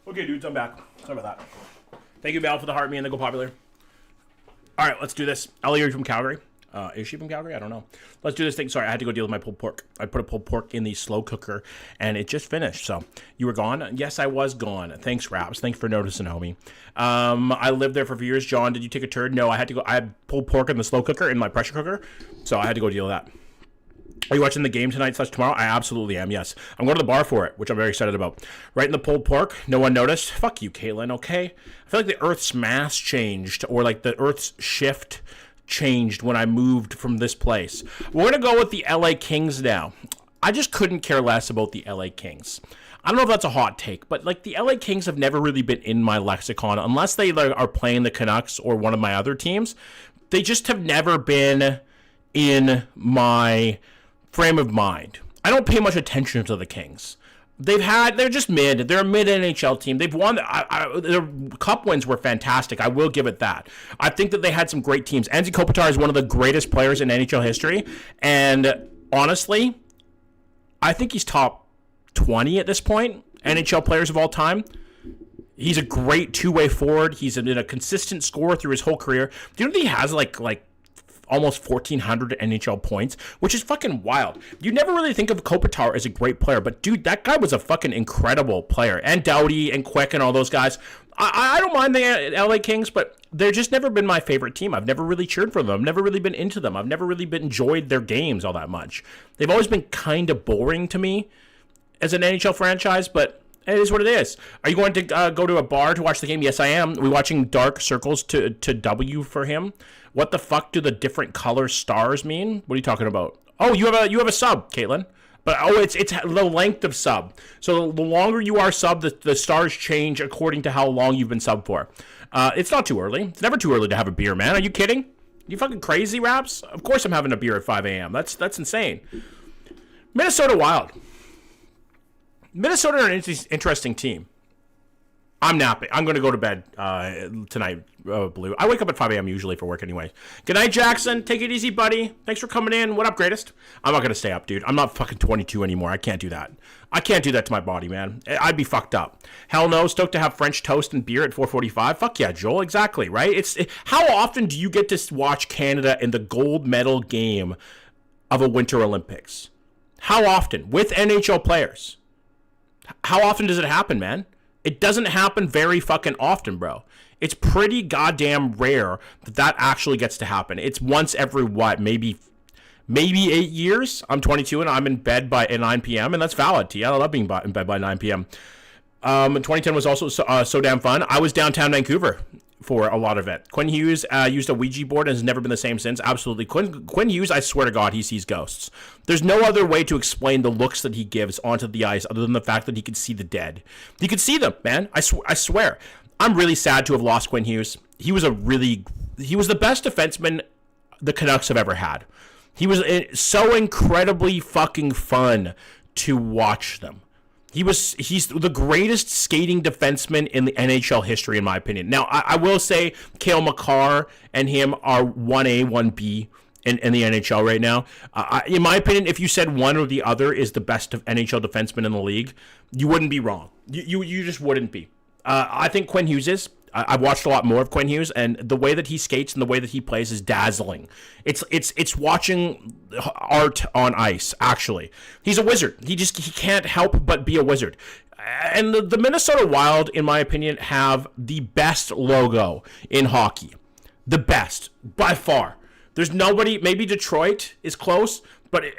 Okay, dudes, I'm back. Sorry about that. Thank you, Val, for the heart. Me and the Go Popular. All right, let's do this. Ellie, are you from Calgary? Is she from Calgary? I don't know. Let's do this thing. Sorry, I had to go deal with my pulled pork. I put a pulled pork in the slow cooker, and it just finished. So, you were gone? Yes, I was gone. Thanks, Raps. Thanks for noticing, homie. I lived there for a few years. John, did you take a turd? No, I had to go. I had pulled pork in the slow cooker, in my pressure cooker, so I had to go deal with that. Are you watching the game tonight / tomorrow? I absolutely am, yes. I'm going to the bar for it, which I'm very excited about. Right in the pulled pork. No one noticed. Fuck you, Caitlin, okay? I feel like the Earth's mass changed, or like the Earth's shift changed when I moved from this place. We're going to go with the LA Kings now. I just couldn't care less about the LA Kings. I don't know if that's a hot take, but like the LA Kings have never really been in my lexicon unless they like, are playing the Canucks or one of my other teams. They just have never been in my frame of mind. I don't pay much attention to the Kings. They're just mid. They're a mid NHL team. They've won. Their cup wins were fantastic. I will give it that. I think that they had some great teams. Anze Kopitar is one of the greatest players in NHL history. And honestly, I think he's top 20 at this point, NHL players of all time. He's a great two-way forward. He's been a consistent scorer through his whole career. Do you know that he has like almost 1,400 NHL points, which is fucking wild. You never really think of Kopitar as a great player, but dude, that guy was a fucking incredible player. And Doughty and Quick and all those guys. I don't mind the LA Kings, but they're just never been my favorite team. I've never really cheered for them. I've never really been into them. I've never really enjoyed their games all that much. They've always been kind of boring to me as an NHL franchise, but it is what it is. Are you going to go to a bar to watch the game? Yes, I am. We're watching Dark Circles to W for him. What the fuck do the different color stars mean? What are you talking about? Oh, you have a sub, Caitlin. But it's the length of sub. So the longer you are sub, the stars change according to how long you've been sub for. It's not too early. It's never too early to have a beer, man. Are you kidding? You fucking crazy, Raps? Of course I'm having a beer at 5 a.m. That's insane. Minnesota Wild. Minnesota are an interesting team. I'm napping. I'm going to go to bed tonight, Blue. I wake up at 5 a.m. usually for work anyway. Good night, Jackson. Take it easy, buddy. Thanks for coming in. What up, greatest? I'm not going to stay up, dude. I'm not fucking 22 anymore. I can't do that. I can't do that to my body, man. I'd be fucked up. Hell no. Stoked to have French toast and beer at 4:45. Fuck yeah, Joel. Exactly, right? How often do you get to watch Canada in the gold medal game of a Winter Olympics? How often? With NHL players? How often does it happen, man? It doesn't happen very fucking often, bro. It's pretty goddamn rare that actually gets to happen. It's once every, maybe 8 years. I'm 22 and I'm in bed at 9 p.m. and that's valid, T. I love being in bed by 9 p.m. 2010 was also so damn fun. I was downtown Vancouver for a lot of it. Quinn Hughes used a Ouija board and has never been the same since. Absolutely. Quinn Hughes, I swear to God, he sees ghosts. There's no other way to explain the looks that he gives onto the ice other than the fact that he can see the dead. He could see them, man. I swear. I'm really sad to have lost Quinn Hughes. He was the best defenseman the Canucks have ever had. He was so incredibly fucking fun to watch them. He's the greatest skating defenseman in the NHL history, in my opinion. Now, I will say Cale Makar and him are 1A, 1B in the NHL right now. In my opinion, if you said one or the other is the best NHL defenseman in the league, you wouldn't be wrong. You just wouldn't be. I think Quinn Hughes is. I've watched a lot more of Quinn Hughes, and the way that he skates and the way that he plays is dazzling. It's watching art on ice, actually. He's a wizard. He can't help but be a wizard. And the Minnesota Wild, in my opinion, have the best logo in hockey. The best, by far. There's nobody, maybe Detroit is close,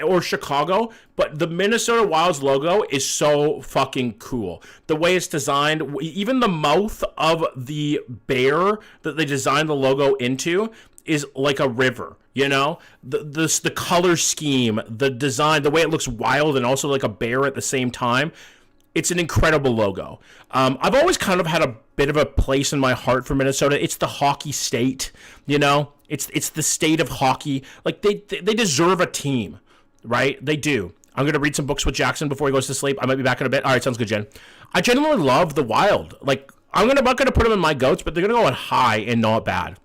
or Chicago, but the Minnesota Wild's logo is so fucking cool. The way it's designed, even the mouth of the bear that they designed the logo into is like a river, you know? The color scheme, the design, the way it looks wild and also like a bear at the same time. It's an incredible logo. I've always kind of had a bit of a place in my heart for Minnesota. It's the hockey state, you know? It's the state of hockey. Like, they deserve a team, right? They do. I'm going to read some books with Jackson before he goes to sleep. I might be back in a bit. All right, sounds good, Jen. I genuinely love the Wild. Like, I'm not going to put them in my goats, but they're going to go on high and not bad.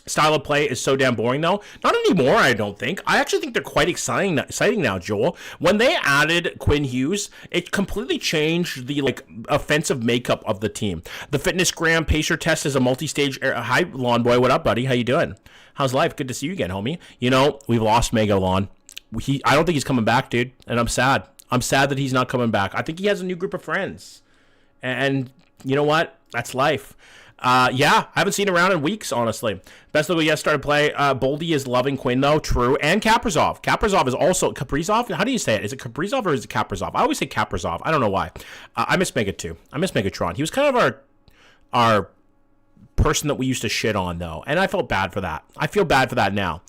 style of play is so damn boring, though. Not anymore, I don't think. I actually think they're quite exciting now, Joel. When they added Quinn Hughes, it completely changed the offensive makeup of the team. The fitness gram pacer test is a multi-stage. Hi, Lawn Boy. What up, buddy? How you doing? How's life? Good to see you again, homie. You know, we've lost Mega Lawn. I don't think he's coming back, dude, and I'm sad. I'm sad that he's not coming back. I think he has a new group of friends, and you know what? That's life. Yeah, I haven't seen him around in weeks, honestly. Best logo, yes, started play. Boldy is loving Quinn, though. True. And Kaprizov. Kaprizov is also... Kaprizov? How do you say it? Is it Kaprizov or is it Kaprizov? I always say Kaprizov. I don't know why. I miss Mega, too. I miss Megatron. He was kind of our person that we used to shit on, though. And I felt bad for that. I feel bad for that now.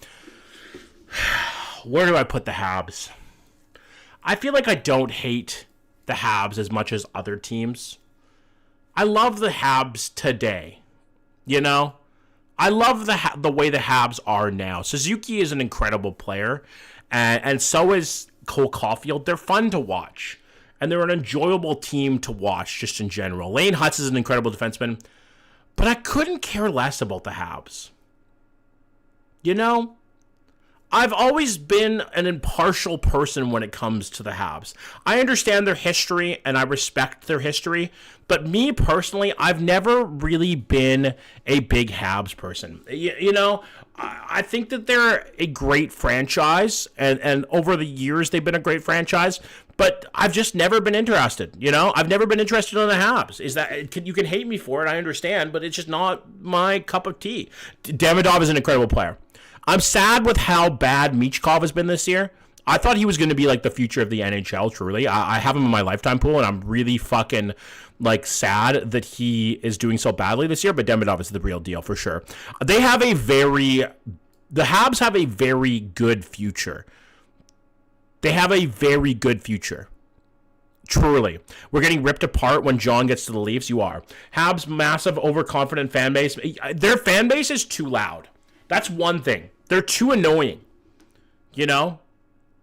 Where do I put the Habs? I feel like I don't hate the Habs as much as other teams. I love the Habs today, you know? I love the way the Habs are now. Suzuki is an incredible player, and so is Cole Caulfield. They're fun to watch, and they're an enjoyable team to watch just in general. Lane Hutz is an incredible defenseman, but I couldn't care less about the Habs. You know? I've always been an impartial person when it comes to the Habs. I understand their history and I respect their history, but me personally, I've never really been a big Habs person. You know, I think that they're a great franchise, and over the years they've been a great franchise, but I've just never been interested. You know, I've never been interested in the Habs. You can hate me for it, I understand, but it's just not my cup of tea. Demidov is an incredible player. I'm sad with how bad Michkov has been this year. I thought he was going to be like the future of the NHL, truly. I have him in my lifetime pool, and I'm really fucking sad that he is doing so badly this year, but Demidov is the real deal for sure. The Habs have a very good future. They have a very good future. Truly. We're getting ripped apart when John gets to the Leafs. You are. Habs' massive, overconfident fan base. Their fan base is too loud. That's one thing. They're too annoying. You know?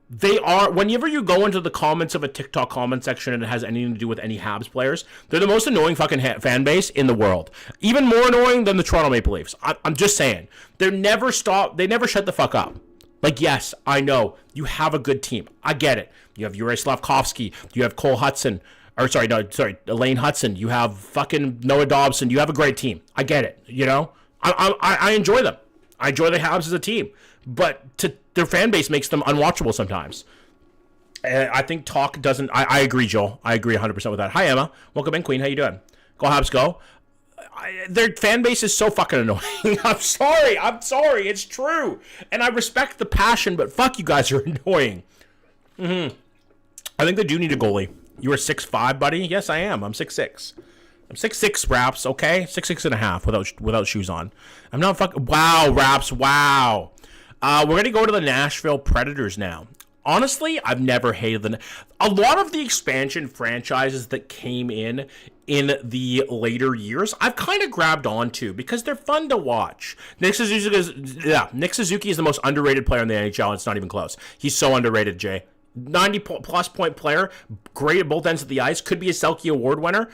They are, whenever you go into the comments of a TikTok comment section and it has anything to do with any Habs players, they're the most annoying fucking fan base in the world. Even more annoying than the Toronto Maple Leafs. I'm just saying. They never shut the fuck up. Like, yes, I know. You have a good team. I get it. You have Yuri Slavkovsky. You have Lane Hutson. You have fucking Noah Dobson. You have a great team. I get it. You know? I enjoy them. I enjoy the Habs as a team, but their fan base makes them unwatchable sometimes. And I think talk doesn't... I agree, Joel. I agree 100% with that. Hi, Emma. Welcome in, Queen. How you doing? Go Habs, go. Their fan base is so fucking annoying. I'm sorry. It's true. And I respect the passion, but fuck, you guys are annoying. I think they do need a goalie. You are 6'5", buddy? Yes, I am. I'm 6'6". I'm 6'6", Raps, okay? 6'6" and a half without shoes on. I'm not fucking... Wow, Raps, wow. We're going to go to the Nashville Predators now. Honestly, I've never hated a lot of the expansion franchises that came in the later years, I've kind of grabbed onto because they're fun to watch. Nick Suzuki is the most underrated player in the NHL, and it's not even close. He's so underrated, Jay. 90-plus point player, great at both ends of the ice, could be a Selke Award winner,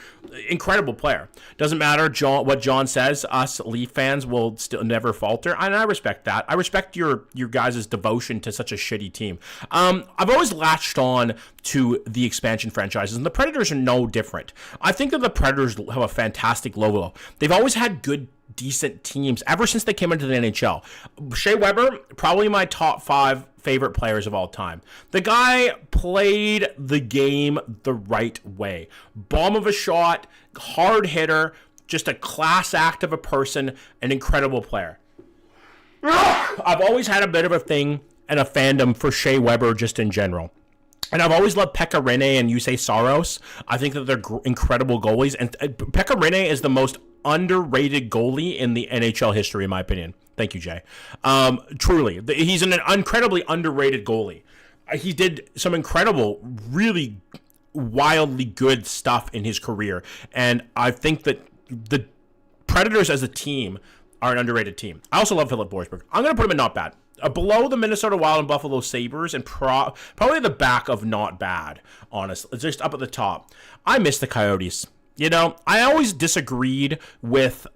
incredible player. Doesn't matter what John says, us Leaf fans will still never falter, and I respect that. I respect your guys' devotion to such a shitty team. I've always latched on to the expansion franchises, and the Predators are no different. I think that the Predators have a fantastic logo. They've always had good, decent teams ever since they came into the NHL. Shea Weber, probably my top 5 favorite players of all time. The guy played the game the right way. Bomb of a shot, hard hitter, just a class act of a person, an incredible player. I've always had a bit of a thing and a fandom for Shea Weber just in general. And I've always loved Pekka Rinne and Jussi Saros. I think that they're incredible goalies. And Pekka Rinne is the most underrated goalie in the NHL history, in my opinion. Thank you, Jay. Truly. He's an incredibly underrated goalie. He did some incredible, really wildly good stuff in his career. And I think that the Predators as a team are an underrated team. I also love Philip Forsberg. I'm going to put him in not bad. Below the Minnesota Wild and Buffalo Sabres, and probably the back of not bad, honestly. Just up at the top. I miss the Coyotes. You know, I always disagreed with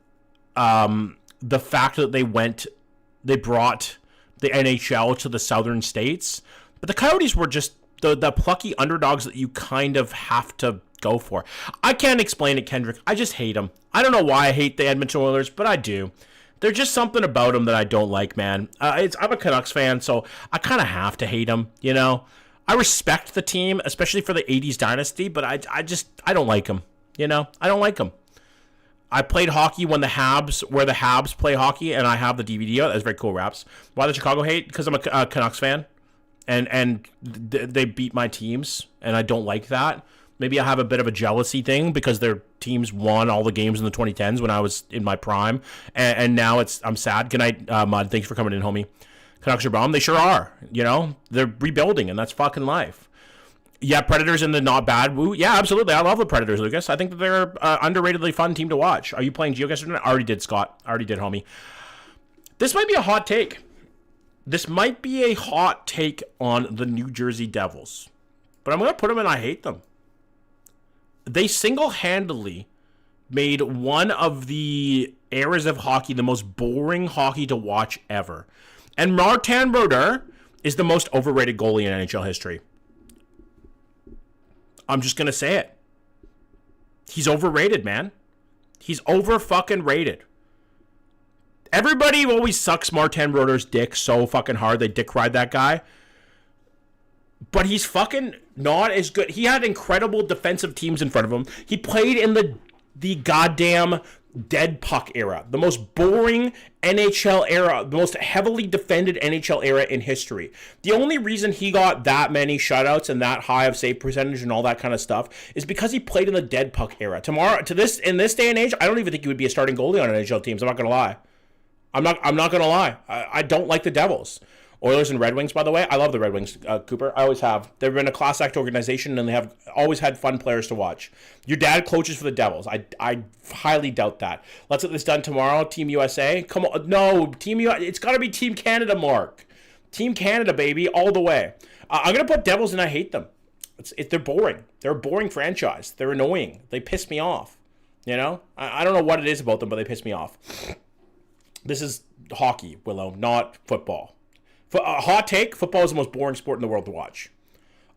the fact that they brought the NHL to the southern states. But the Coyotes were just the plucky underdogs that you kind of have to go for. I can't explain it, Kendrick. I just hate them. I don't know why I hate the Edmonton Oilers, but I do. There's just something about them that I don't like, man. I'm a Canucks fan, so I kind of have to hate them, you know? I respect the team, especially for the 80s dynasty, but I don't like them, you know? I don't like them. I played hockey where the Habs play hockey, and I have the DVD. That's very cool, Raps. Why the Chicago hate? Because I'm a Canucks fan, and they beat my teams, and I don't like that. Maybe I have a bit of a jealousy thing because their teams won all the games in the 2010s when I was in my prime, and now I'm sad. Good night, Mud. Thanks for coming in, homie. Canucks are bomb. They sure are. You know, they're rebuilding, and that's fucking life. Yeah, Predators in the not bad. Woo. Yeah, absolutely. I love the Predators, Lucas. I think that they're an underratedly fun team to watch. Are you playing GeoGuessr tonight? I already did, Scott. I already did, homie. This might be a hot take. This might be a hot take on the New Jersey Devils, but I'm going to put them in I hate them. They single-handedly made one of the eras of hockey the most boring hockey to watch ever. And Martin Brodeur is the most overrated goalie in NHL history. I'm just going to say it. He's overrated, man. He's over-fucking-rated. Everybody always sucks Martin Brodeur's dick so fucking hard. They dick ride that guy. But he's fucking not as good. He had incredible defensive teams in front of him. He played in the goddamn dead puck era. The most boring NHL era. The most heavily defended NHL era in history. The only reason he got that many shutouts and that high of save percentage and all that kind of stuff is because he played in the dead puck era. In this day and age, I don't even think he would be a starting goalie on NHL teams. I'm not going to lie. I'm not going to lie. I don't like the Devils. Oilers and Red Wings, by the way. I love the Red Wings, Cooper. I always have. They've been a class act organization, and they have always had fun players to watch. Your dad coaches for the Devils. I highly doubt that. Let's get this done tomorrow. Team USA. Come on. No, Team USA. It's got to be Team Canada, Mark. Team Canada, baby, all the way. I'm going to put Devils, and I hate them. They're boring. They're a boring franchise. They're annoying. They piss me off. You know? I don't know what it is about them, but they piss me off. This is hockey, Willow, not football. A hot take, football is the most boring sport in the world to watch.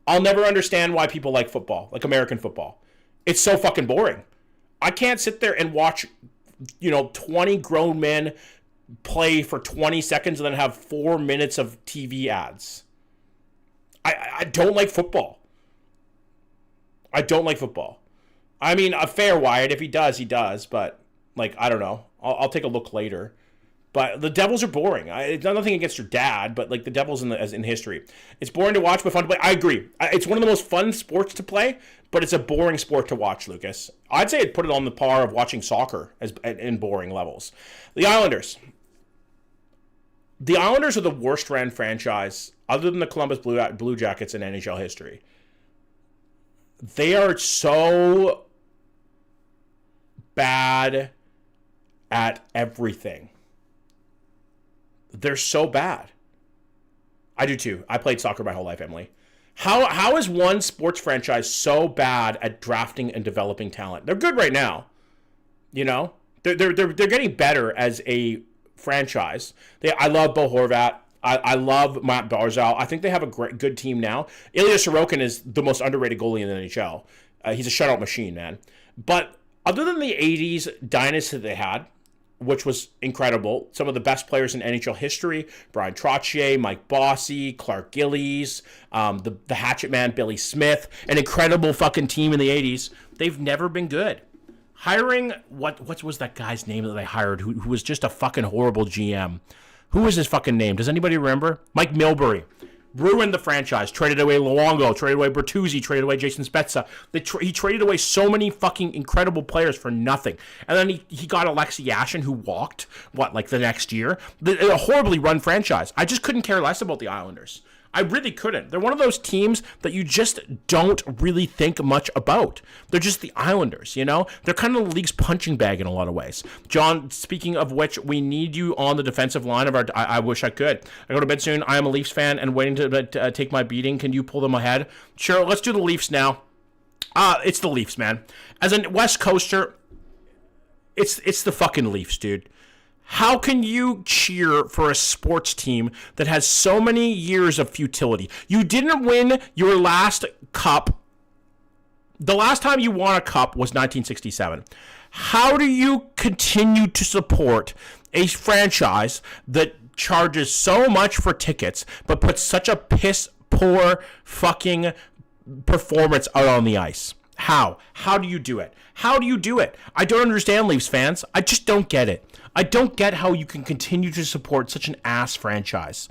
I'll never understand why people like football, like American football. It's so fucking boring. I can't sit there and watch, 20 grown men play for 20 seconds and then have 4 minutes of TV ads. I don't like football. I don't like football. I mean, a fair Wyatt. If he does, he does. But, I don't know. I'll take a look later. But the Devils are boring. It's nothing against your dad, but the Devils in history. It's boring to watch, but fun to play. I agree. It's one of the most fun sports to play, but it's a boring sport to watch, Lucas. I'd say I'd put it on the par of watching soccer in boring levels. The Islanders. The Islanders are the worst ran franchise, other than the Columbus Blue Jackets in NHL history. They are so bad at everything. They're so bad. I do too. I played soccer my whole life, Emily. How is one sports franchise so bad at drafting and developing talent? They're good right now. They're getting better as a franchise. I love Bo Horvat. I love Matt Barzal. I think they have a good team now. Ilya Sorokin is the most underrated goalie in the NHL. He's a shutout machine, man. But other than the 80s dynasty they had, which was incredible. Some of the best players in NHL history: Brian Trottier, Mike Bossy, Clark Gillies, the Hatchet Man, Billy Smith. An incredible fucking team in the 80s. They've never been good. Hiring, what was that guy's name that they hired who was just a fucking horrible GM? Who was his fucking name? Does anybody remember? Mike Milbury. Ruined the franchise. Traded away Luongo. Traded away Bertuzzi. Traded away Jason Spezza. He traded away so many fucking incredible players for nothing. And then he got Alexei Yashin, who walked, the next year? A horribly run franchise. I just couldn't care less about the Islanders. I really couldn't. They're one of those teams that you just don't really think much about. They're just the Islanders, They're kind of the league's punching bag in a lot of ways. John, speaking of which, we need you on the defensive line of our... I wish I could. I go to bed soon. I am a Leafs fan and waiting to take my beating. Can you pull them ahead? Sure, let's do the Leafs now. It's the Leafs, man. As a West Coaster, it's the fucking Leafs, dude. How can you cheer for a sports team that has so many years of futility? You didn't win your last cup. The last time you won a cup was 1967. How do you continue to support a franchise that charges so much for tickets but puts such a piss poor fucking performance out on the ice? How? How do you do it? How do you do it? I don't understand, Leafs fans. I just don't get it. I don't get how you can continue to support such an ass franchise.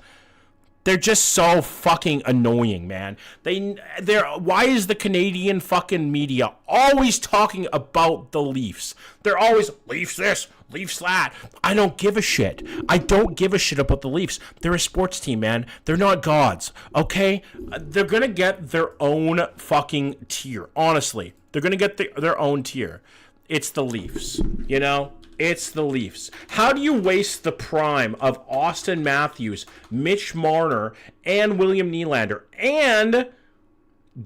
They're just so fucking annoying, man. Why is the Canadian fucking media always talking about the Leafs? They're always, Leafs this, Leafs that. I don't give a shit. I don't give a shit about the Leafs. They're a sports team, man. They're not gods, okay? They're gonna get their own fucking tier, honestly. They're gonna get their own tier. It's the Leafs, you know? It's the Leafs. How do you waste the prime of Austin Matthews, Mitch Marner, and William Nylander, and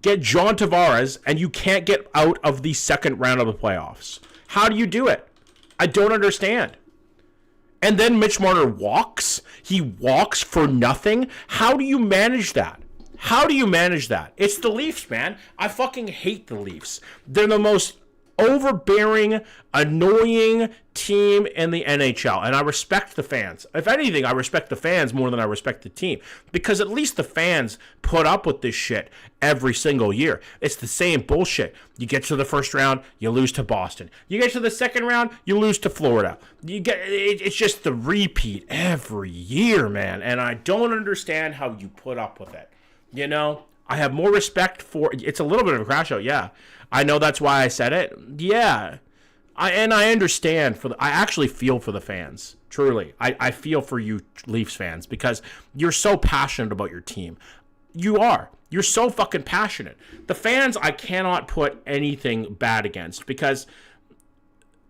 get John Tavares, and you can't get out of the second round of the playoffs? How do you do it? I don't understand. And then Mitch Marner walks? He walks for nothing? How do you manage that? How do you manage that? It's the Leafs, man. I fucking hate the Leafs. They're the most overbearing, annoying team in the NHL, and I respect the fans. If anything, I respect the fans more than I respect the team, because at least the fans put up with this shit every single year. It's the same bullshit. You get to the first round, you lose to Boston. You get to the second round, you lose to Florida. It's just the repeat every year, man, and I don't understand how you put up with it. You know, I have more respect for... It's a little bit of a crash out, yeah. I know that's why I said it. Yeah. I understand. I actually feel for the fans. Truly. I feel for you Leafs fans because you're so passionate about your team. You are. You're so fucking passionate. The fans, I cannot put anything bad against because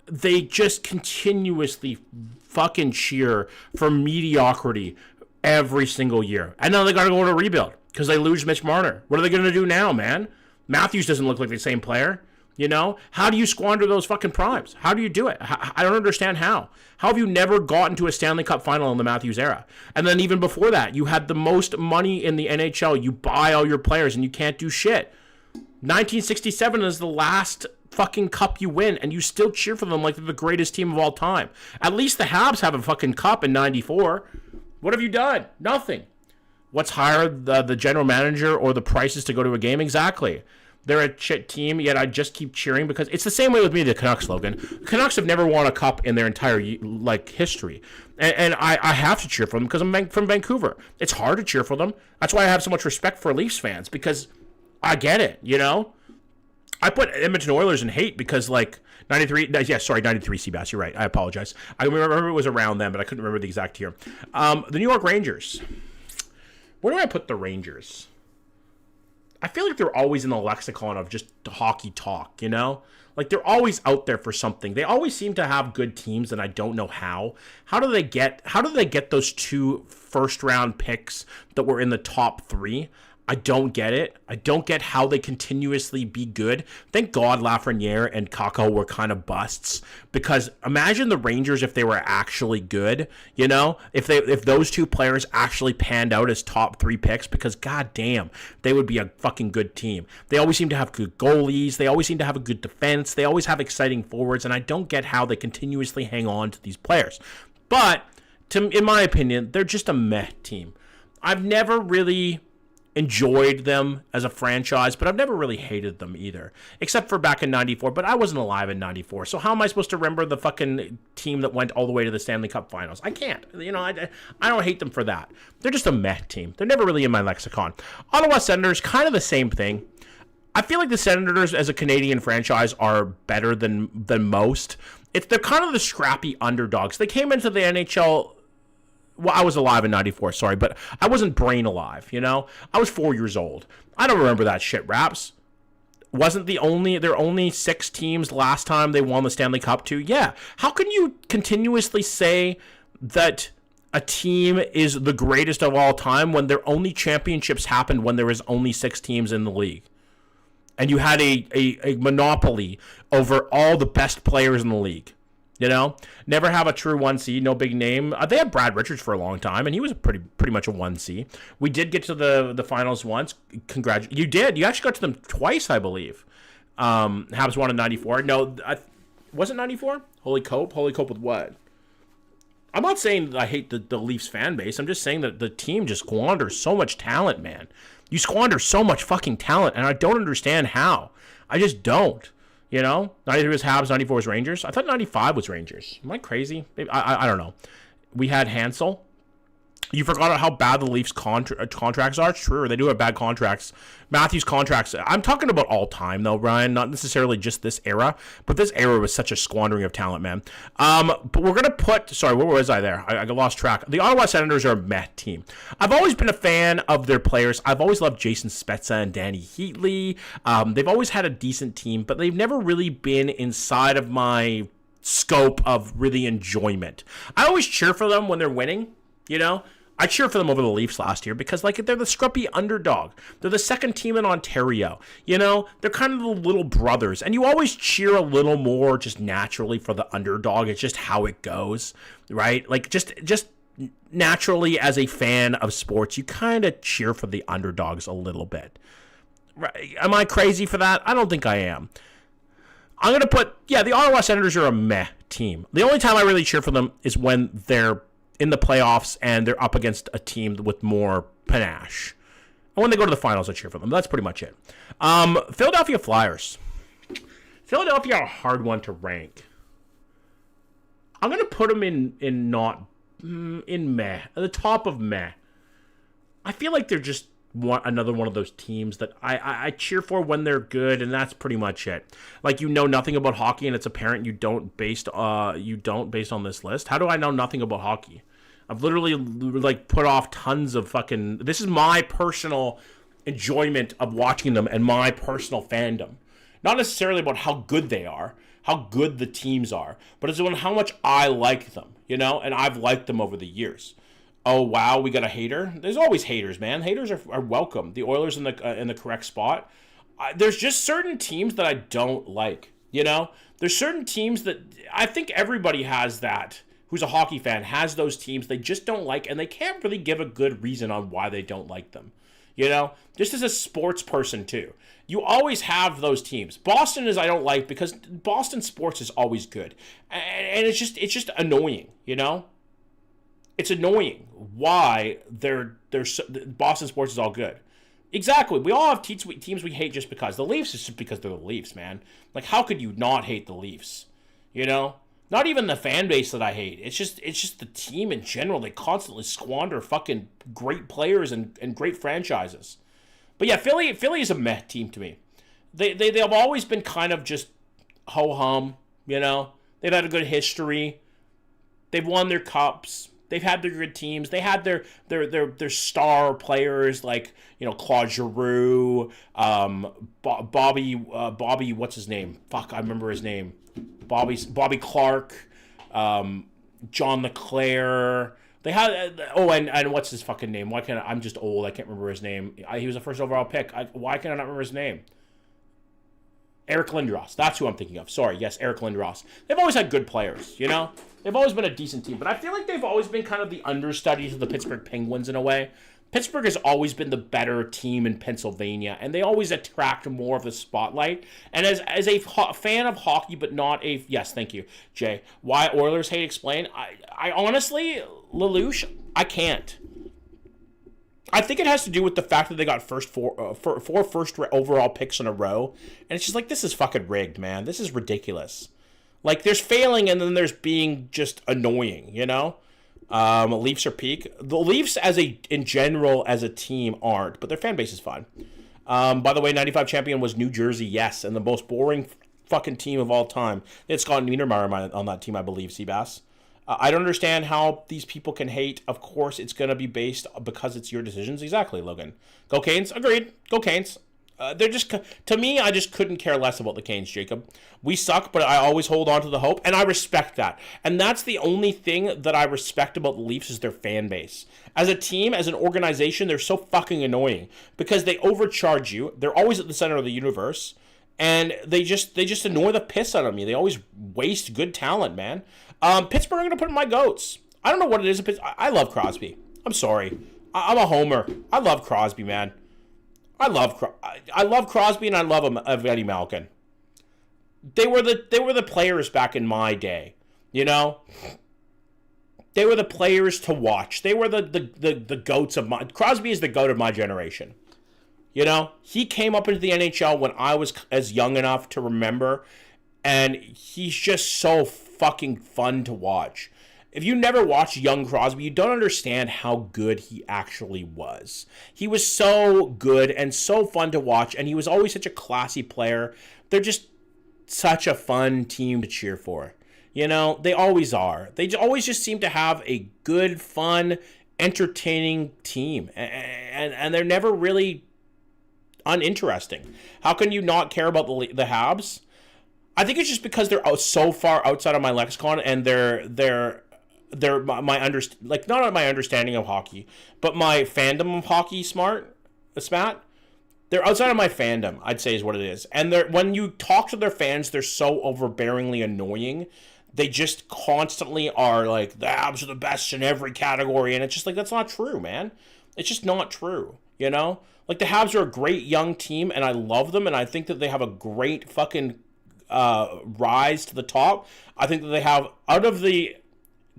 they just continuously fucking cheer for mediocrity every single year. And now they got to go to rebuild because they lose Mitch Marner. What are they going to do now, man? Matthews doesn't look like the same player, you know? How do you squander those fucking primes? How do you do it? I don't understand how. How have you never gotten to a Stanley Cup final in the Matthews era? And then even before that, you had the most money in the NHL. You buy all your players and you can't do shit. 1967 is the last fucking cup you win, and you still cheer for them like they're the greatest team of all time. At least the Habs have a fucking cup in 94. What have you done? Nothing. What's higher, the general manager or the prices to go to a game? Exactly. They're a shit team, yet I just keep cheering because it's the same way with me, the Canucks, Logan. Canucks have never won a cup in their entire history. And I have to cheer for them because I'm from Vancouver. It's hard to cheer for them. That's why I have so much respect for Leafs fans because I get it, you know? I put Edmonton Oilers in hate because, 93 Seabass, you're right. I apologize. I remember it was around them, but I couldn't remember the exact year. The New York Rangers. Where do I put the Rangers? I feel like they're always in the lexicon of just hockey talk, you know? Like, they're always out there for something. They always seem to have good teams, and I don't know how. How do they get those 2 first-round picks that were in the top 3? I don't get it. I don't get how they continuously be good. Thank God Lafreniere and Kakko were kind of busts, because imagine the Rangers if they were actually good, you know? If those 2 players actually panned out as top 3 picks, because goddamn, they would be a fucking good team. They always seem to have good goalies. They always seem to have a good defense. They always have exciting forwards, and I don't get how they continuously hang on to these players. But in my opinion, they're just a meh team. I've never really enjoyed them as a franchise, but I've never really hated them either, except for back in 94, but I wasn't alive in 94, so how am I supposed to remember the fucking team that went all the way to the Stanley Cup Finals? I can't. You know, I don't hate them for that. They're just a meh team. They're never really in my lexicon. Ottawa Senators, kind of the same thing. I feel like the Senators as a Canadian franchise are better than most. They're kind of the scrappy underdogs. They came into the NHL... Well, I was alive in 94, sorry, but I wasn't brain alive, you know? I was 4 years old. I don't remember that shit, Raps. Wasn't there only 6 teams last time they won the Stanley Cup too? Yeah. How can you continuously say that a team is the greatest of all time when their only championships happened when there was only 6 teams in the league? And you had a monopoly over all the best players in the league. You know, never have a true 1C, no big name. They had Brad Richards for a long time, and he was pretty much a 1C. We did get to the finals once. You did. You actually got to them twice, I believe. Habs won in 94. No, was it 94? Holy Cope with what? I'm not saying that I hate the Leafs fan base. I'm just saying that the team just squanders so much talent, man. You squander so much fucking talent, and I don't understand how. I just don't. You know, 93 was Habs, 94 was Rangers. I thought 95 was Rangers. Am I crazy? Maybe, I don't know. We had Hansel. You forgot how bad the Leafs contracts are. It's true. They do have bad contracts. Matthews' contracts. I'm talking about all time, though, Brian. Not necessarily just this era. But this era was such a squandering of talent, man. But we're going to put... Sorry, where was I there? I lost track. The Ottawa Senators are a meh team. I've always been a fan of their players. I've always loved Jason Spezza and Danny Heatley. They've always had a decent team, but they've never really been inside of my scope of really enjoyment. I always cheer for them when they're winning, you know? I cheer for them over the Leafs last year because, like, they're the scruffy underdog. They're the second team in Ontario. You know, they're kind of the little brothers. And you always cheer a little more just naturally for the underdog. It's just how it goes, right? Like, just naturally as a fan of sports, you kind of cheer for the underdogs a little bit. Right? Am I crazy for that? I don't think I am. I'm going to put, the Ottawa Senators are a meh team. The only time I really cheer for them is when they're in the playoffs and they're up against a team with more panache. And when they go to the finals, I cheer for them. That's pretty much it. Philadelphia Flyers. Philadelphia are a hard one to rank. I'm going to put them in meh. At the top of meh. I feel like they're just another one of those teams that I cheer for when they're good, and that's pretty much it. Like, you know nothing about hockey, and it's apparent you don't based on this list. How do I know nothing about hockey? I've literally like put off tons of fucking... This is my personal enjoyment of watching them and my personal fandom. Not necessarily about how good they are, how good the teams are, but it's about how much I like them, you know? And I've liked them over the years. Oh, wow, we got a hater? There's always haters, man. Haters are welcome. The Oilers in the correct spot. There's just certain teams that I don't like, you know? There's certain teams that... I think everybody has that, who's a hockey fan, has those teams they just don't like, and they can't really give a good reason on why they don't like them, you know? Just as a sports person, too. You always have those teams. Boston is I don't like because Boston sports is always good. And it's just annoying, you know? It's annoying why Boston sports is all good. Exactly. We all have teams we hate just because. The Leafs is just because they're the Leafs, man. Like, how could you not hate the Leafs? You know? Not even the fan base that I hate. It's just the team in general. They constantly squander fucking great players and great franchises. But yeah, Philly is a meh team to me. They've always been kind of just ho-hum, you know? They've had a good history. They've won their cups. They've had their good teams. They had their star players like, you know, Claude Giroux, Bobby, what's his name? Fuck, I remember his name. Bobby Clark, John LeClaire. They had and what's his fucking name? I'm just old. I can't remember his name. He was a first overall pick. Why can I not remember his name? Eric Lindros. That's who I'm thinking of. Sorry, yes, Eric Lindros. They've always had good players, you know? They've always been a decent team, but I feel like they've always been kind of the understudies of the Pittsburgh Penguins in a way. Pittsburgh has always been the better team in Pennsylvania, and they always attract more of the spotlight. And as a fan of hockey, but not a... Yes, thank you, Jay. Why Oilers hate explain? I honestly, Lelouch, I can't. I think it has to do with the fact that they got four first overall picks in a row, and it's just like, this is fucking rigged, man. This is ridiculous. Like, there's failing, and then there's being just annoying, you know? Leafs are peak. The Leafs, in general, as a team, aren't, but their fan base is fine. By the way, 95 champion was New Jersey, yes, and the most boring fucking team of all time. It's Scott Niedermayer on that team, I believe, Seabass. I don't understand how these people can hate. Of course, it's going to be based because it's your decisions. Exactly, Logan. Go Canes. Agreed. Go Canes. They're just, to me, I just couldn't care less about the Canes, Jacob. We suck, but I always hold on to the hope, and I respect that. And that's the only thing that I respect about the Leafs is their fan base. As a team, as an organization, they're so fucking annoying because they overcharge you. They're always at the center of the universe. and they just annoy the piss out of me. They always waste good talent, man. Pittsburgh, I'm gonna put in my goats. I don't know what it is. I love Crosby. I'm sorry. I'm a homer. I love Crosby, man. I love Crosby, and I love Eddie Malkin. They were the players back in my day, you know. They were the players to watch. They were the goats of my... Crosby is the goat of my generation. You know, he came up into the NHL when I was as young enough to remember, and he's just so fucking fun to watch. If you never watched young Crosby, you don't understand how good he actually was. He was so good and so fun to watch, and he was always such a classy player. They're just such a fun team to cheer for. You know, they always are. They always just seem to have a good, fun, entertaining team. And they're never really uninteresting. How can you not care about the Habs? I think it's just because they're so far outside of my lexicon, and they're my not my understanding of hockey, but my fandom of hockey. Smat. They're outside of my fandom, I'd say, is what it is. And when you talk to their fans, they're so overbearingly annoying. They just constantly are like, the Habs are the best in every category. And it's just like, that's not true, man. It's just not true, you know? Like, the Habs are a great young team, and I love them, and I think that they have a great fucking rise to the top. I think that they have, out of the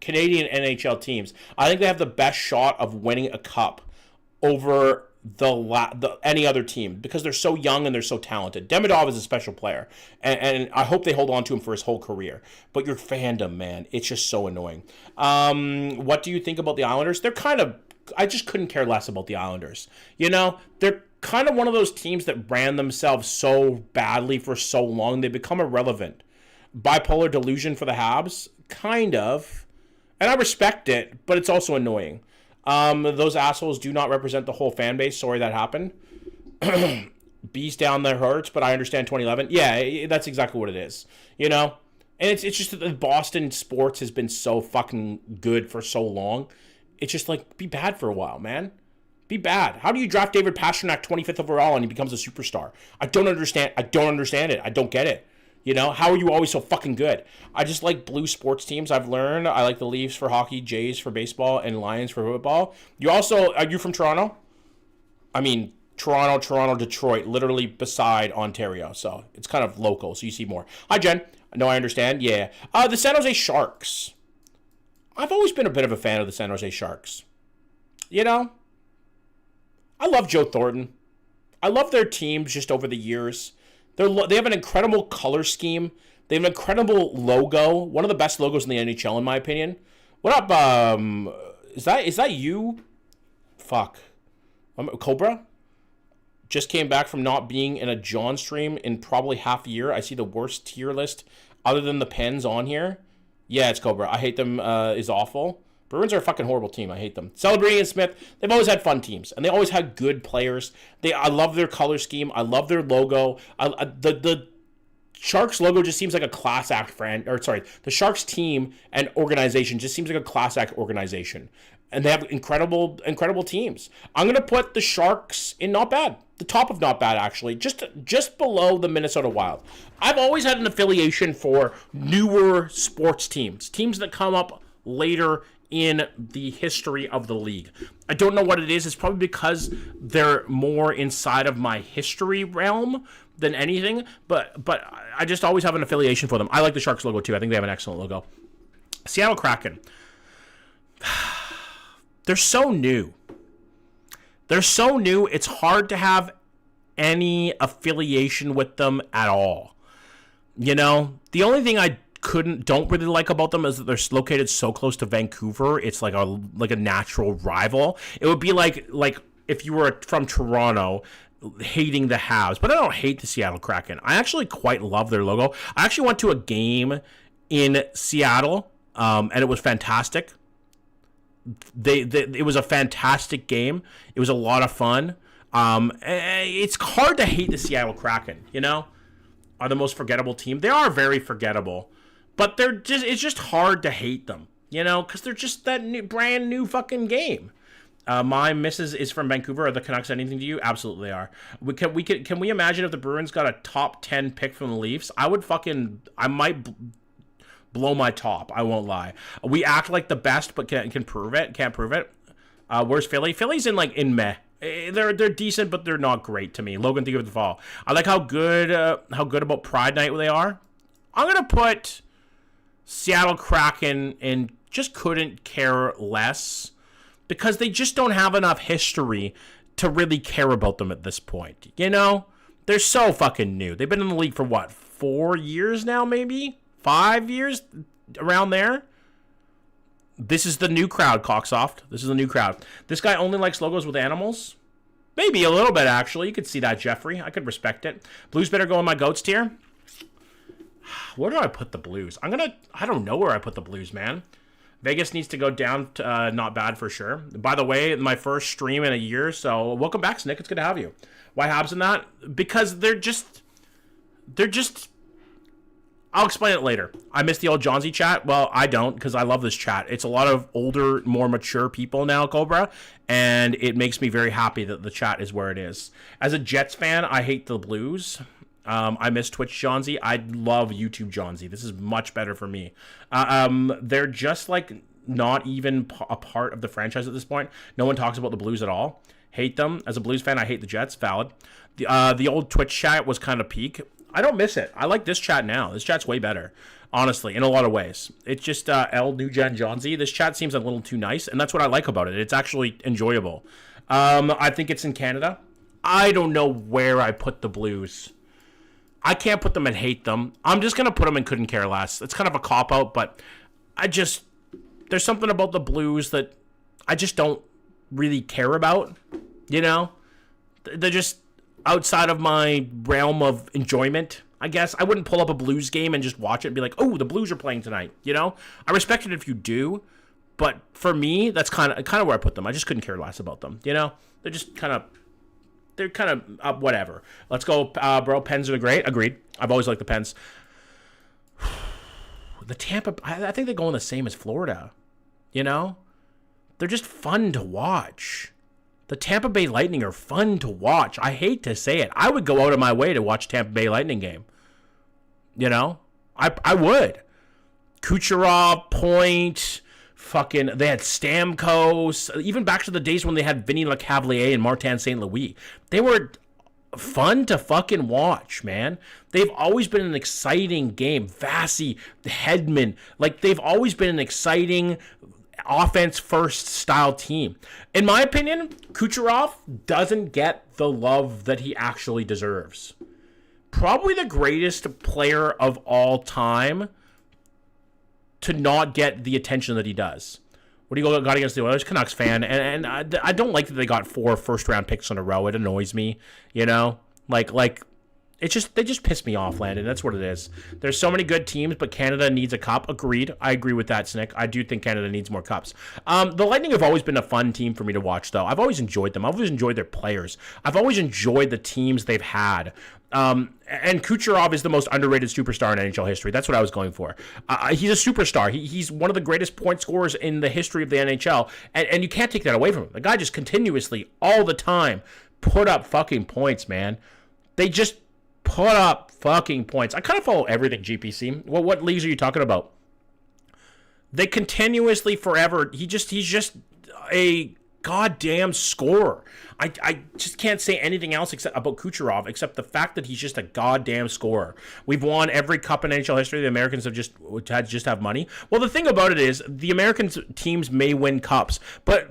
Canadian NHL teams, I think they have the best shot of winning a cup over any other team, because they're so young and they're so talented. Demidov is a special player, and I hope they hold on to him for his whole career. But your fandom, man, it's just so annoying. What do you think about the Islanders? I just couldn't care less about the Islanders. You know, they're kind of one of those teams that ran themselves so badly for so long, they become irrelevant. Bipolar delusion for the Habs, kind of. And I respect it, but it's also annoying. Those assholes do not represent the whole fan base. Sorry that happened. Bees down their hearts, but I understand 2011. Yeah, that's exactly what it is. You know? And it's just that the Boston sports has been so fucking good for so long. It's just like, be bad for a while, man. Be bad. How do you draft David Pastrnak 25th overall and he becomes a superstar? I don't understand it. I don't get it. You know, how are you always so fucking good? I just like blue sports teams. I've learned. I like the Leafs for hockey, Jays for baseball, and Lions for football. Are you from Toronto? I mean, Toronto, Detroit, literally beside Ontario. So it's kind of local, so you see more. Hi, Jen. No, I understand. Yeah. The San Jose Sharks. I've always been a bit of a fan of the San Jose Sharks. You know? I love Joe Thornton. I love their teams just over the years. They have an incredible color scheme. They have an incredible logo. One of the best logos in the NHL, in my opinion. What up? Is that you? Fuck. Cobra? Just came back from not being in a John stream in probably half a year. I see the worst tier list other than the Pens on here. Yeah, it's Cobra. I hate them. Is awful. Bruins are a fucking horrible team. I hate them. Celebrating and Smith, they've always had fun teams, and they always had good players. I love their color scheme. I love their logo. The Sharks logo just seems like a class act the Sharks team and organization just seems like a class act organization. And they have incredible teams. I'm going to put the Sharks in not bad. The top of not bad, actually. Just below the Minnesota Wild. I've always had an affiliation for newer sports teams. Teams that come up later in the history of the league. I don't know what it is. It's probably because they're more inside of my history realm than anything. But I just always have an affiliation for them. I like the Sharks logo too. I think they have an excellent logo. Seattle Kraken. They're so new. It's hard to have any affiliation with them at all. You know, the only thing I don't really like about them is that they're located so close to Vancouver. It's like a natural rival. It would be like if you were from Toronto hating the Habs, but I don't hate the Seattle Kraken. I actually quite love their logo. I actually went to a game in Seattle, and it was fantastic. It was a fantastic game. It was a lot of fun. It's hard to hate the Seattle Kraken, you know? Are the most forgettable team. They are very forgettable, but it's just hard to hate them, you know, because they're just that brand new fucking game. My missus is from Vancouver. Are the Canucks anything to you? Absolutely they are. Can we imagine if the Bruins got a top 10 pick from the Leafs? I might blow my top. I won't lie. We act like the best, but can't prove it. Can't prove it. Where's Philly? Philly's in meh. They're decent, but they're not great to me. Logan, think of the fall. I like how good about Pride Night they are. I'm gonna put Seattle Kraken and just couldn't care less because they just don't have enough history to really care about them at this point. You know, they're so fucking new. They've been in the league for what, 4 years now, maybe 5 years, around there. This is the new crowd, Cocksoft. This is the new crowd. This guy only likes logos with animals. Maybe a little bit, actually. You could see that, Jeffrey. I could respect it. Blues better go in my GOATs tier. Where do I put the Blues? I don't know where I put the Blues, man. Vegas needs to go down to not bad for sure. By the way, my first stream in a year, so welcome back, Snick. It's good to have you. Why Habs in that? Because they're just I'll explain it later. I miss the old Johnsy chat. Well, I don't, because I love this chat. It's a lot of older, more mature people now, Cobra, and it makes me very happy that the chat is where it is. As a Jets fan, I hate the Blues. I miss Twitch Johnsy. I love YouTube Johnsy. This is much better for me. They're just like not even a part of the franchise at this point. No one talks about the Blues at all. Hate them. As a Blues fan, I hate the Jets. Valid. The old Twitch chat was kind of peak. I don't miss it. I like this chat now. This chat's way better, honestly, in a lot of ways. It's just L New Gen Johnsy. This chat seems a little too nice, and that's what I like about it. It's actually enjoyable. I think it's in Canada. I don't know where I put the Blues. I can't put them and hate them. I'm just going to put them and couldn't care less. It's kind of a cop-out, but there's something about the Blues that I just don't really care about, you know? They're just outside of my realm of enjoyment, I guess. I wouldn't pull up a Blues game and just watch it and be like, oh, the Blues are playing tonight, you know? I respect it if you do, but for me, that's kind of where I put them. I just couldn't care less about them, you know? They're just kind of whatever. Let's go, bro. Pens are great. Agreed. I've always liked the Pens. The Tampa, I think they're going the same as Florida. You know? They're just fun to watch. The Tampa Bay Lightning are fun to watch. I hate to say it. I would go out of my way to watch Tampa Bay Lightning game. You know? I would. Kucherov, Point, fucking, they had Stamkos, even back to the days when they had Vinny Lecavalier and Martin St. Louis. They were fun to fucking watch, man. They've always been an exciting game. Vasi, Hedman, like they've always been an exciting offense-first style team. In my opinion, Kucherov doesn't get the love that he actually deserves. Probably the greatest player of all time to not get the attention that he does. What do you got against the Oilers? Canucks fan, and I don't like that they got 4 first-round picks in a row. It annoys me, you know? Like it's just, they just piss me off, Landon. That's what it is. There's so many good teams, but Canada needs a cup. Agreed. I agree with that, Snick. I do think Canada needs more cups. The Lightning have always been a fun team for me to watch, though. I've always enjoyed them. I've always enjoyed their players. I've always enjoyed the teams they've had. And Kucherov is the most underrated superstar in NHL history. That's what I was going for. He's a superstar. He's one of the greatest point scorers in the history of the NHL, and you can't take that away from him. The guy just continuously, all the time, put up fucking points, man. They just put up fucking points. I kind of follow everything, GPC. Well, what leagues are you talking about? They continuously, forever. He's just a goddamn scorer. I just can't say anything else about Kucherov except the fact that he's just a goddamn scorer. We've won every cup in NHL history. The Americans have just have money. Well, the thing about it is the American teams may win cups, but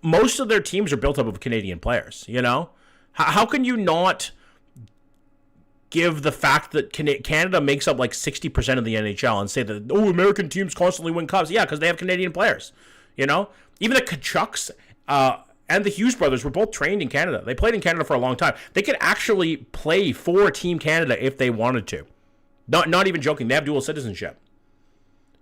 most of their teams are built up of Canadian players, you know? How can you not give the fact that Canada makes up like 60% of the NHL and say that, oh, American teams constantly win cups? Yeah, because they have Canadian players, you know? Even the Kachucks and the Hughes brothers were both trained in Canada. They played in Canada for a long time. They could actually play for Team Canada if they wanted to. Not even joking. They have dual citizenship.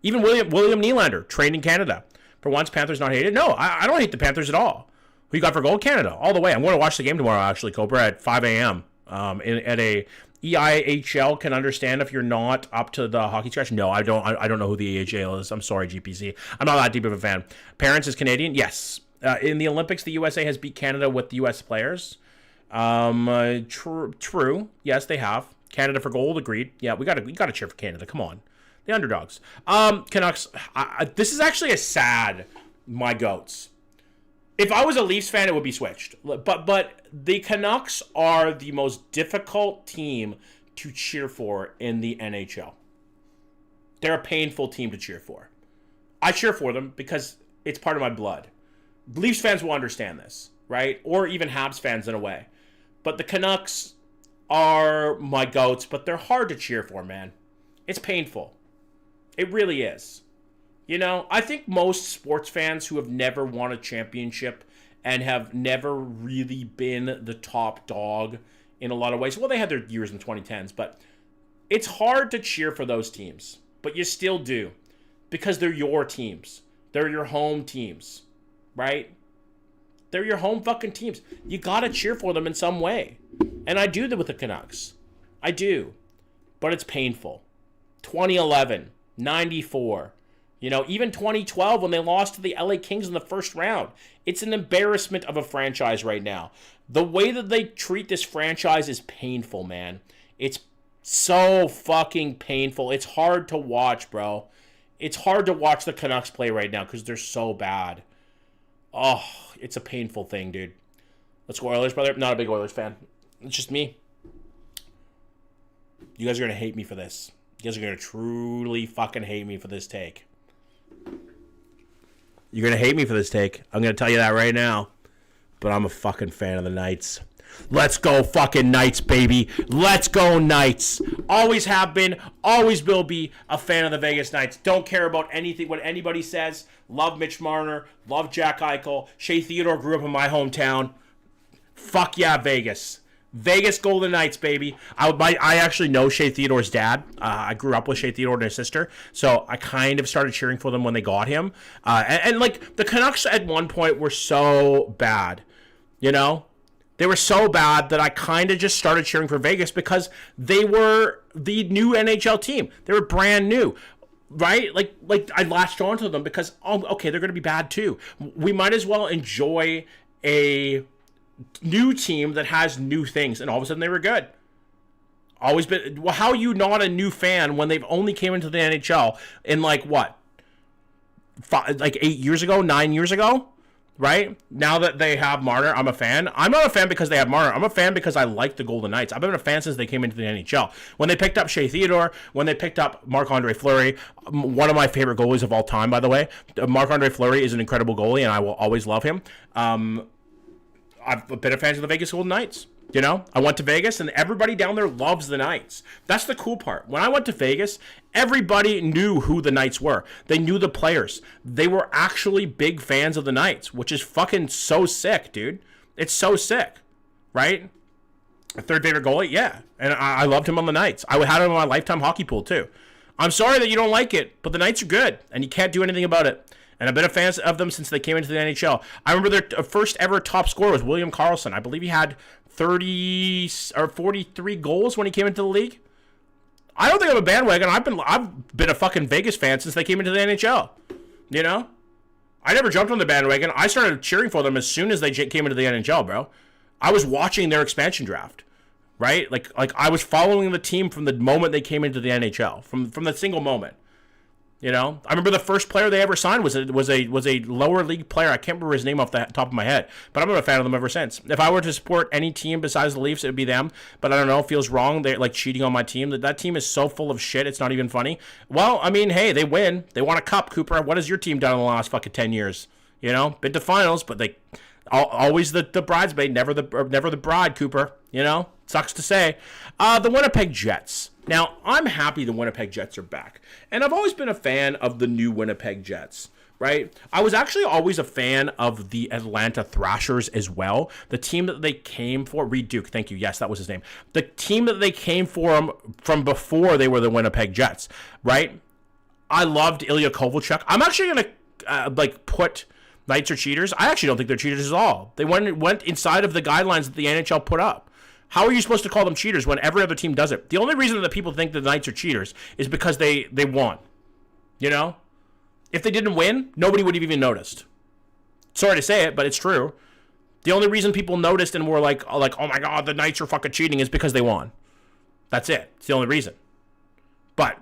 Even William Nylander, trained in Canada. For once, Panthers not hated? No, I don't hate the Panthers at all. Who you got for gold? Canada, all the way. I'm going to watch the game tomorrow, actually, Cobra, at 5 a.m. At a EIHL. Can understand if you're not up to the hockey scratch. No, I don't know who the EIHL is. I'm sorry, GPC. I'm not that deep of a fan. Parents is Canadian? Yes. In the Olympics, the USA has beat Canada with the U.S. players. True. Yes, they have. Canada for gold, agreed. Yeah, we gotta cheer for Canada. Come on. The underdogs. Canucks, this is actually a sad my goats. If I was a Leafs fan, it would be switched. But the Canucks are the most difficult team to cheer for in the NHL. They're a painful team to cheer for. I cheer for them because it's part of my blood. Leafs fans will understand this, right? Or even Habs fans in a way. But the Canucks are my goats, but they're hard to cheer for, man. It's painful. It really is. You know, I think most sports fans who have never won a championship and have never really been the top dog in a lot of ways, well, they had their years in the 2010s, but it's hard to cheer for those teams. But you still do. Because they're your teams. They're your home teams. Right? They're your home fucking teams. You gotta cheer for them in some way. And I do that with the Canucks. I do. But it's painful. 2011. 94. You know, even 2012 when they lost to the LA Kings in the first round. It's an embarrassment of a franchise right now. The way that they treat this franchise is painful, man. It's so fucking painful. It's hard to watch, bro. It's hard to watch the Canucks play right now because they're so bad. Oh, it's a painful thing, dude. Let's go Oilers, brother. Not a big Oilers fan. It's just me. You guys are going to hate me for this. You guys are going to truly fucking hate me for this take. You're going to hate me for this take. I'm going to tell you that right now. But I'm a fucking fan of the Knights. Let's go fucking Knights, baby. Let's go Knights. Always have been, always will be a fan of the Vegas Knights. Don't care about anything, what anybody says. Love Mitch Marner. Love Jack Eichel. Shea Theodore grew up in my hometown. Fuck yeah, Vegas. Vegas Golden Knights, baby. I actually know Shea Theodore's dad. I grew up with Shea Theodore and his sister, so I kind of started cheering for them when they got him. And like, the Canucks at one point were so bad, you know? They were so bad that I kind of just started cheering for Vegas because they were the new NHL team. They were brand new, right? Like I latched onto them because, oh, okay, they're going to be bad too. We might as well enjoy a new team that has new things, and all of a sudden they were good. Always been. Well, how are you not a new fan when they've only came into the NHL in like what, 8 years ago, 9 years ago? Right? Now that they have Marner, I'm a fan. I'm not a fan because they have Marner. I'm a fan because I like the Golden Knights. I've been a fan since they came into the NHL. When they picked up Shea Theodore, when they picked up Marc-Andre Fleury, one of my favorite goalies of all time, by the way. Marc-Andre Fleury is an incredible goalie, and I will always love him. I've been a fan of the Vegas Golden Knights. You know, I went to Vegas, and everybody down there loves the Knights. That's the cool part. When I went to Vegas, everybody knew who the Knights were. They knew the players. They were actually big fans of the Knights, which is fucking so sick, dude. It's so sick, right? A third favorite goalie? Yeah. And I loved him on the Knights. I had him on my lifetime hockey pool, too. I'm sorry that you don't like it, but the Knights are good, and you can't do anything about it. And I've been a fan of them since they came into the NHL. I remember their first ever top scorer was William Karlsson. I believe he had 30 or 43 goals when he came into the league. I don't think I'm a bandwagon. I've been a fucking Vegas fan since they came into the NHL. You know? I never jumped on the bandwagon. I started cheering for them as soon as they came into the NHL, bro. I was watching their expansion draft. Right? Like I was following the team from the moment they came into the NHL. From the single moment. You know, I remember the first player they ever signed was a lower league player. I can't remember his name off the top of my head, but I've been a fan of them ever since. If I were to support any team besides the Leafs, it would be them. But I don't know, it feels wrong. They're like cheating on my team. That team is so full of shit. It's not even funny. Well, I mean, hey, they win. They won a cup, Cooper. What has your team done in the last fucking 10 years? You know, been to finals, but they always the bridesmaid, never the bride, Cooper. You know, sucks to say. The Winnipeg Jets. Now, I'm happy the Winnipeg Jets are back. And I've always been a fan of the new Winnipeg Jets, right? I was actually always a fan of the Atlanta Thrashers as well. The team that they came for, Reed Duke, thank you. Yes, that was his name. The team that they came for from before they were the Winnipeg Jets, right? I loved Ilya Kovalchuk. I'm actually going to put Knights are cheaters. I actually don't think they're cheaters at all. They went inside of the guidelines that the NHL put up. How are you supposed to call them cheaters when every other team does it? The only reason that people think the Knights are cheaters is because they won. You know? If they didn't win, nobody would have even noticed. Sorry to say it, but it's true. The only reason people noticed and were like, oh my God, the Knights are fucking cheating is because they won. That's it. It's the only reason. But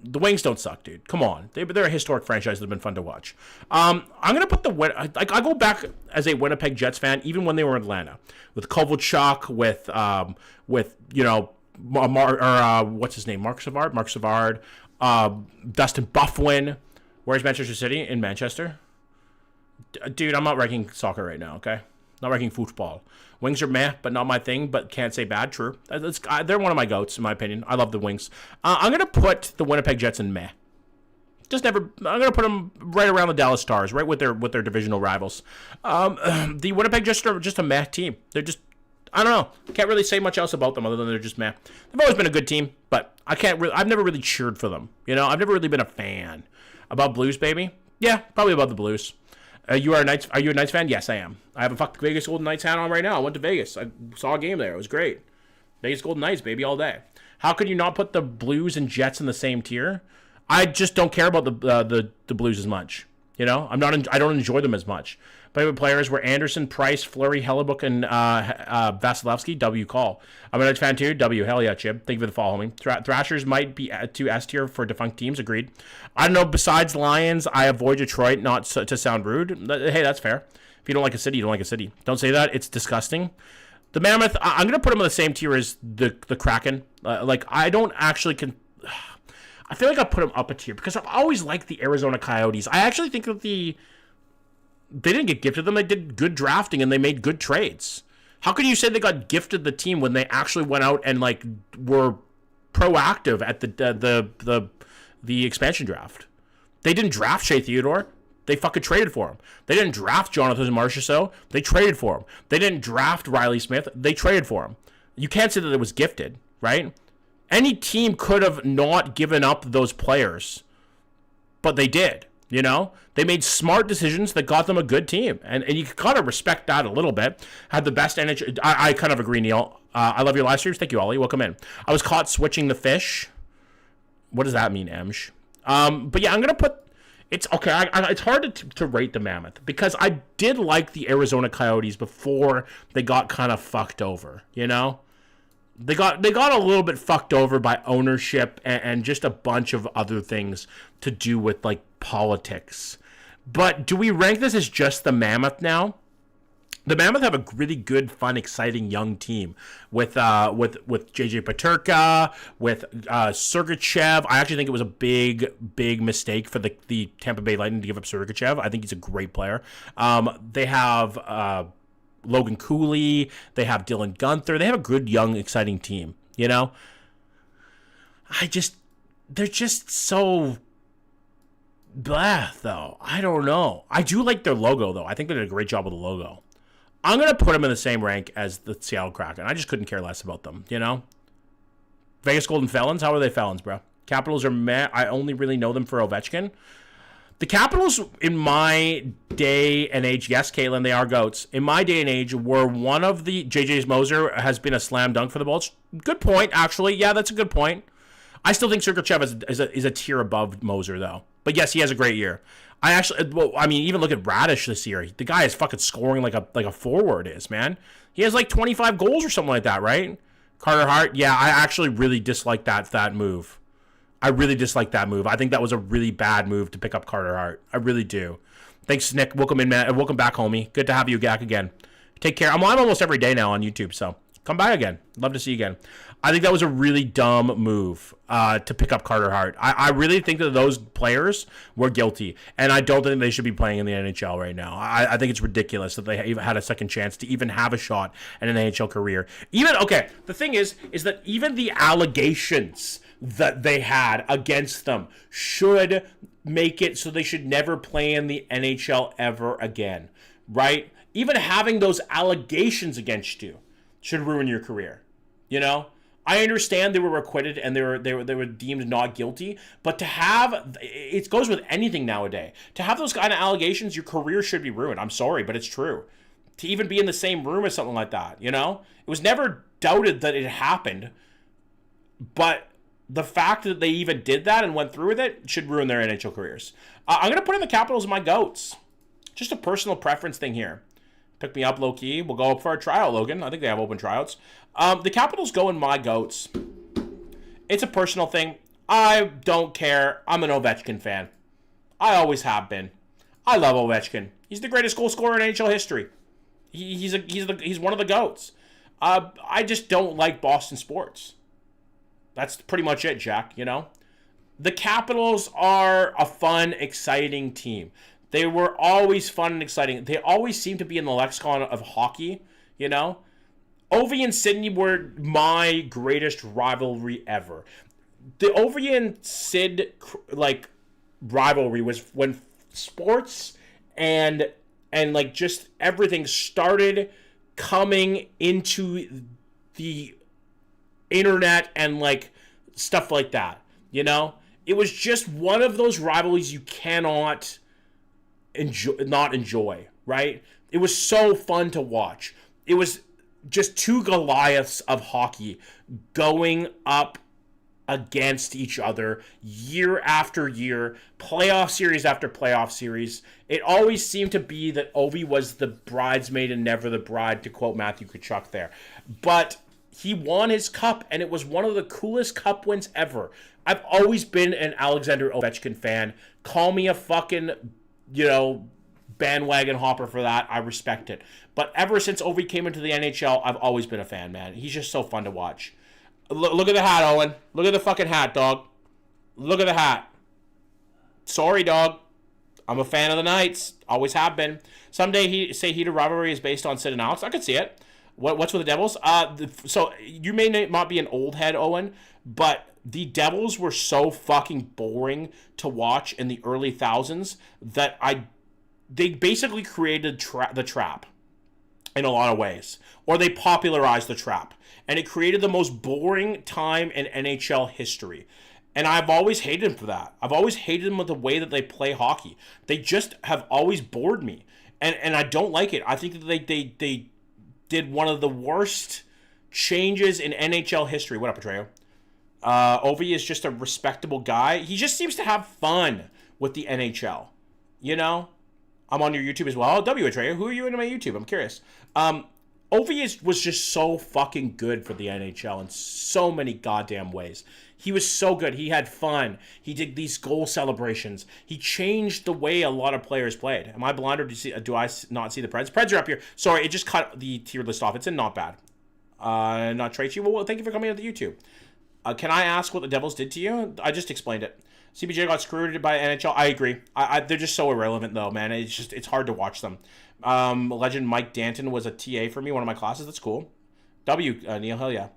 the Wings don't suck, dude. Come on. They're a historic franchise that have been fun to watch. I'm going to put I go back as a Winnipeg Jets fan, even when they were in Atlanta. With Kovalchuk, with what's his name? Mark Savard. Dustin Buffwin. Where's Manchester City? In Manchester. Dude, I'm not ranking soccer right now, okay? Not ranking football. Wings are meh, but not my thing, but can't say bad. True. They're one of my goats, in my opinion. I love the Wings. I'm going to put the Winnipeg Jets in meh. I'm going to put them right around the Dallas Stars, right with their divisional rivals. The Winnipeg Jets are just a meh team. They're just, I don't know. Can't really say much else about them other than they're just meh. They've always been a good team, but I've never really cheered for them. I've never really been a fan. About Blues, baby? Yeah, probably about the Blues. Are you a Knights fan? Yes, I am. I have a fuck Vegas Golden Knights hat on right now. I went to Vegas. I saw a game there. It was great. Vegas Golden Knights, baby, all day. How could you not put the Blues and Jets in the same tier? I just don't care about the Blues as much. I don't enjoy them as much. Favorite players were Anderson, Price, Fleury, Hellebuck, and Vasilevsky. W call. I'm a Knights fan too. W. Hell yeah, Chib. Thank you for the follow, homie. Thrashers might be too S tier for defunct teams. Agreed. I don't know. Besides Lions, I avoid Detroit. Not to sound rude. Hey, that's fair. If you don't like a city, you don't like a city. Don't say that. It's disgusting. The Mammoth, I'm going to put them on the same tier as the Kraken. I don't actually I feel like I put them up a tier because I've always liked the Arizona Coyotes. I actually think that they didn't get gifted them. They did good drafting and they made good trades. How can you say they got gifted the team when they actually went out and were proactive at the expansion draft? They didn't draft Shea Theodore. They fucking traded for him. They didn't draft Jonathan Marchessault. They traded for him. They didn't draft Riley Smith. They traded for him. You can't say that it was gifted, right? Any team could have not given up those players, but they did. They made smart decisions that got them a good team, and you kind of respect that a little bit. Had the best NHL. I kind of agree, Neil. I love your live streams. Thank you, Ollie. Welcome in. I was caught switching the fish. What does that mean, Emsh? But yeah, I'm gonna put. It's okay. It's hard to rate the Mammoth because I did like the Arizona Coyotes before they got kind of fucked over. They got a little bit fucked over by ownership and just a bunch of other things to do with politics. But do we rank this as just the Mammoth now? The Mammoth have a really good, fun, exciting young team with JJ Peterka, with Sergachev. I actually think it was a big mistake for the Tampa Bay Lightning to give up Sergachev. I think he's a great player. They have Logan Cooley. They have Dylan Gunther. They have a good, young, exciting team. They're just so blah, though. I don't know. I do like their logo, though. I think they did a great job with the logo. I'm going to put them in the same rank as the Seattle Kraken. I just couldn't care less about them, Vegas Golden Felons? How are they Felons, bro? Capitals are meh. I only really know them for Ovechkin. The Capitals, in my day and age, yes, Caitlin, they are goats. In my day and age, were one of the JJ Moser has been a slam dunk for the Bolts. Good point, actually. Yeah, that's a good point. I still think Sergachev is a tier above Moser, though. But yes, he has a great year. Even look at Radish this year. The guy is fucking scoring like a forward is, man. He has 25 goals or something like that, right? Carter Hart, yeah, I actually really dislike that move. I really dislike that move. I think that was a really bad move to pick up Carter Hart. I really do. Thanks, Nick. Welcome in, man. Welcome back, homie. Good to have you back again. Take care. I'm on almost every day now on YouTube, so come by again. Love to see you again. I think that was a really dumb move to pick up Carter Hart. I really think that those players were guilty, and I don't think they should be playing in the NHL right now. I think it's ridiculous that they even had a second chance to even have a shot at an NHL career. The thing is that even the allegations that they had against them should make it so they should never play in the NHL ever again, right? Even having those allegations against you should ruin your career. I understand they were acquitted and they were deemed not guilty, but to have it goes with anything nowadays. To have those kind of allegations, your career should be ruined. I'm sorry, but it's true. To even be in the same room as something like that, it was never doubted that it happened, but the fact that they even did that and went through with it should ruin their NHL careers. I'm going to put in the Capitals in my goats. Just a personal preference thing here. Pick me up, low-key. We'll go up for a tryout, Logan. I think they have open tryouts. The Capitals go in my goats. It's a personal thing. I don't care. I'm an Ovechkin fan. I always have been. I love Ovechkin. He's the greatest goal scorer in NHL history. He's one of the GOATs. I just don't like Boston sports. That's pretty much it, Jack, you know? The Capitals are a fun, exciting team. They were always fun and exciting. They always seem to be in the lexicon of hockey, you know? Ovi and Sidney were my greatest rivalry ever. The Ovi and Sid, like, rivalry was when sports and like just everything started coming into the internet and like stuff like that, you know? It was just one of those rivalries you cannot enjoy, right? It was so fun to watch. It was just two Goliaths of hockey going up against each other year after year, playoff series after playoff series. It always seemed to be that Ovi was the bridesmaid and never the bride, to quote Matthew Tkachuk there. But he won his cup, and it was one of the coolest cup wins ever. I've always been an Alexander Ovechkin fan. Call me a fucking, bandwagon hopper for that. I respect it. But ever since Ovi came into the NHL, I've always been a fan, man. He's just so fun to watch. Look at the hat, Owen. Look at the fucking hat, dog. Look at the hat. Sorry, dog. I'm a fan of the Knights. Always have been. Someday heated rivalry is based on Sid and Alex. I could see it. What's with the Devils? So you may not be an old head, Owen, but the Devils were so fucking boring to watch in the early thousands that they basically created the trap in a lot of ways, or they popularized the trap. And it created the most boring time in NHL history. And I've always hated them for that. I've always hated them with the way that they play hockey. They just have always bored me. And I don't like it. I think that they did one of the worst changes in NHL history. What up, Petreo? Ovi is just a respectable guy. He just seems to have fun with the NHL. You know? I'm on your YouTube as well. Petreo, who are you into my YouTube? I'm curious. Ovi was just so fucking good for the NHL in so many goddamn ways. He was so good. He had fun. He did these goal celebrations. He changed the way a lot of players played. Am I blind or do I not see the Preds? Preds are up here. Sorry, it just cut the tier list off. It's in not bad. Not Tracey. Well, thank you for coming on the YouTube. Can I ask what the Devils did to you? I just explained it. CBJ got screwed by NHL. I agree. They're just so irrelevant, though, man. It's hard to watch them. Legend Mike Danton was a TA for me, one of my classes. That's cool. Neil, hell yeah.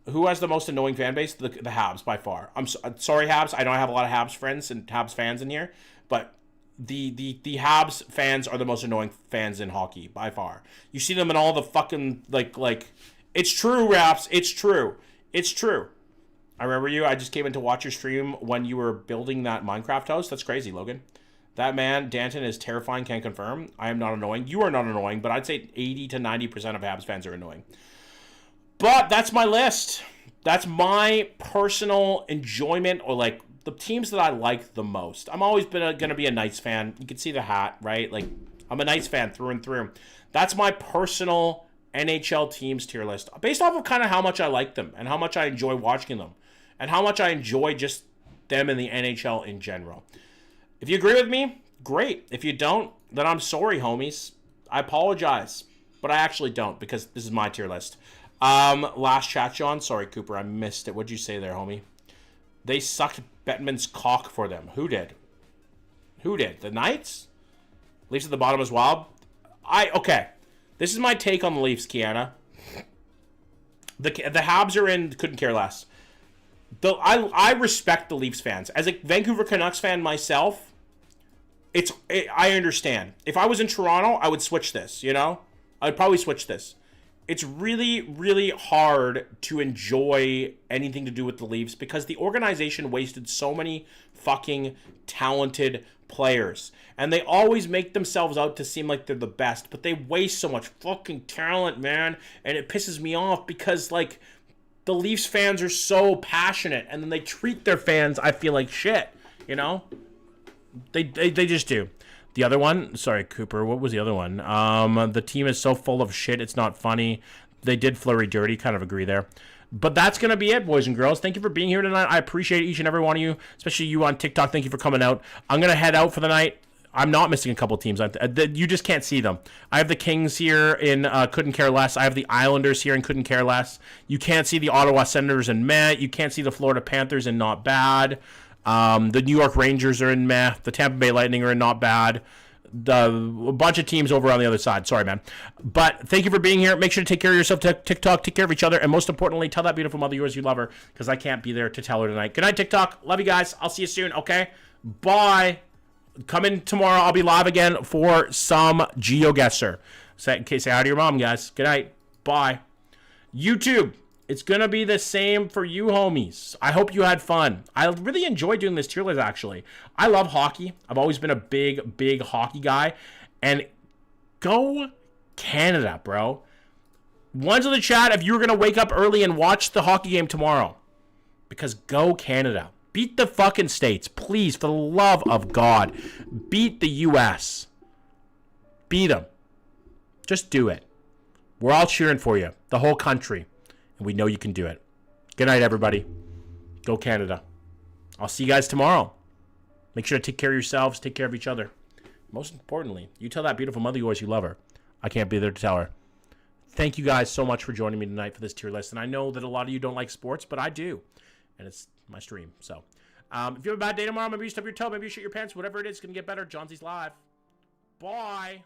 Who has the most annoying fan base? The Habs, by far. I'm sorry, Habs. I know I have a lot of Habs friends and Habs fans in here, but the Habs fans are the most annoying fans in hockey, by far. You see them in all the fucking, like, it's true, Raps. It's true. It's true. I remember you. I just came in to watch your stream when you were building that Minecraft house. That's crazy, Logan. That man, Danton, is terrifying, can confirm. I am not annoying. You are not annoying, but I'd say 80 to 90% of Habs fans are annoying. But that's my list. That's my personal enjoyment, or like the teams that I like the most. I'm always going to be a Knights fan. You can see the hat, right? Like, I'm a Knights fan through and through. That's my personal NHL teams tier list, based off of kind of how much I like them and how much I enjoy watching them and how much I enjoy just them in the NHL in general. If you agree with me, great. If you don't, then I'm sorry, homies. I apologize. But I actually don't, because this is my tier list. Last chat, John. Sorry, Cooper, I missed it. What'd you say there, homie? They sucked Bettman's cock for them. Who did? Who did? The Knights? Leafs at the bottom as well? Okay. This is my take on the Leafs, Kiana. The Habs are in, couldn't care less. I respect the Leafs fans. As a Vancouver Canucks fan myself, I understand. If I was in Toronto, I would switch this, you know? I'd probably switch this. It's really, really hard to enjoy anything to do with the Leafs because the organization wasted so many fucking talented players. And they always make themselves out to seem like they're the best, but they waste so much fucking talent, man. And it pisses me off because, like, the Leafs fans are so passionate, and then they treat their fans, I feel like, shit, you know? They just do. The other one, sorry, Cooper, what was the other one? The team is so full of shit, it's not funny. They did flurry dirty, kind of agree there. But that's going to be it, boys and girls. Thank you for being here tonight. I appreciate each and every one of you, especially you on TikTok. Thank you for coming out. I'm going to head out for the night. I'm not missing a couple teams. You just can't see them. I have the Kings here in Couldn't Care Less. I have the Islanders here in Couldn't Care Less. You can't see the Ottawa Senators in meh. You can't see the Florida Panthers in not bad. The New York Rangers are in meh. The Tampa Bay Lightning are in not bad. A bunch of teams over on the other side. Sorry, man. But thank you for being here. Make sure to take care of yourself, TikTok, take care of each other, and most importantly, tell that beautiful mother yours you love her, because I can't be there to tell her tonight. Good night, TikTok. Love you guys. I'll see you soon, okay? Bye. Come in tomorrow. I'll be live again for some GeoGuessr. Say hi to your mom, guys. Good night. Bye. YouTube. It's going to be the same for you, homies. I hope you had fun. I really enjoy doing this tier list, actually. I love hockey. I've always been a big hockey guy. And go Canada, bro. Ones in the chat if you're going to wake up early and watch the hockey game tomorrow. Because go Canada. Beat the fucking States. Please, for the love of God. Beat the U.S. Beat them. Just do it. We're all cheering for you. The whole country. We know you can do it. Good night, everybody. Go Canada. I'll see you guys tomorrow. Make sure to take care of yourselves. Take care of each other. Most importantly, you tell that beautiful mother of yours you love her. I can't be there to tell her. Thank you guys so much for joining me tonight for this tier list. And I know that a lot of you don't like sports, but I do. And it's my stream. So if you have a bad day tomorrow, maybe you stub your toe, maybe you shit your pants, whatever it is, it's going to get better. Johnsy's live. Bye.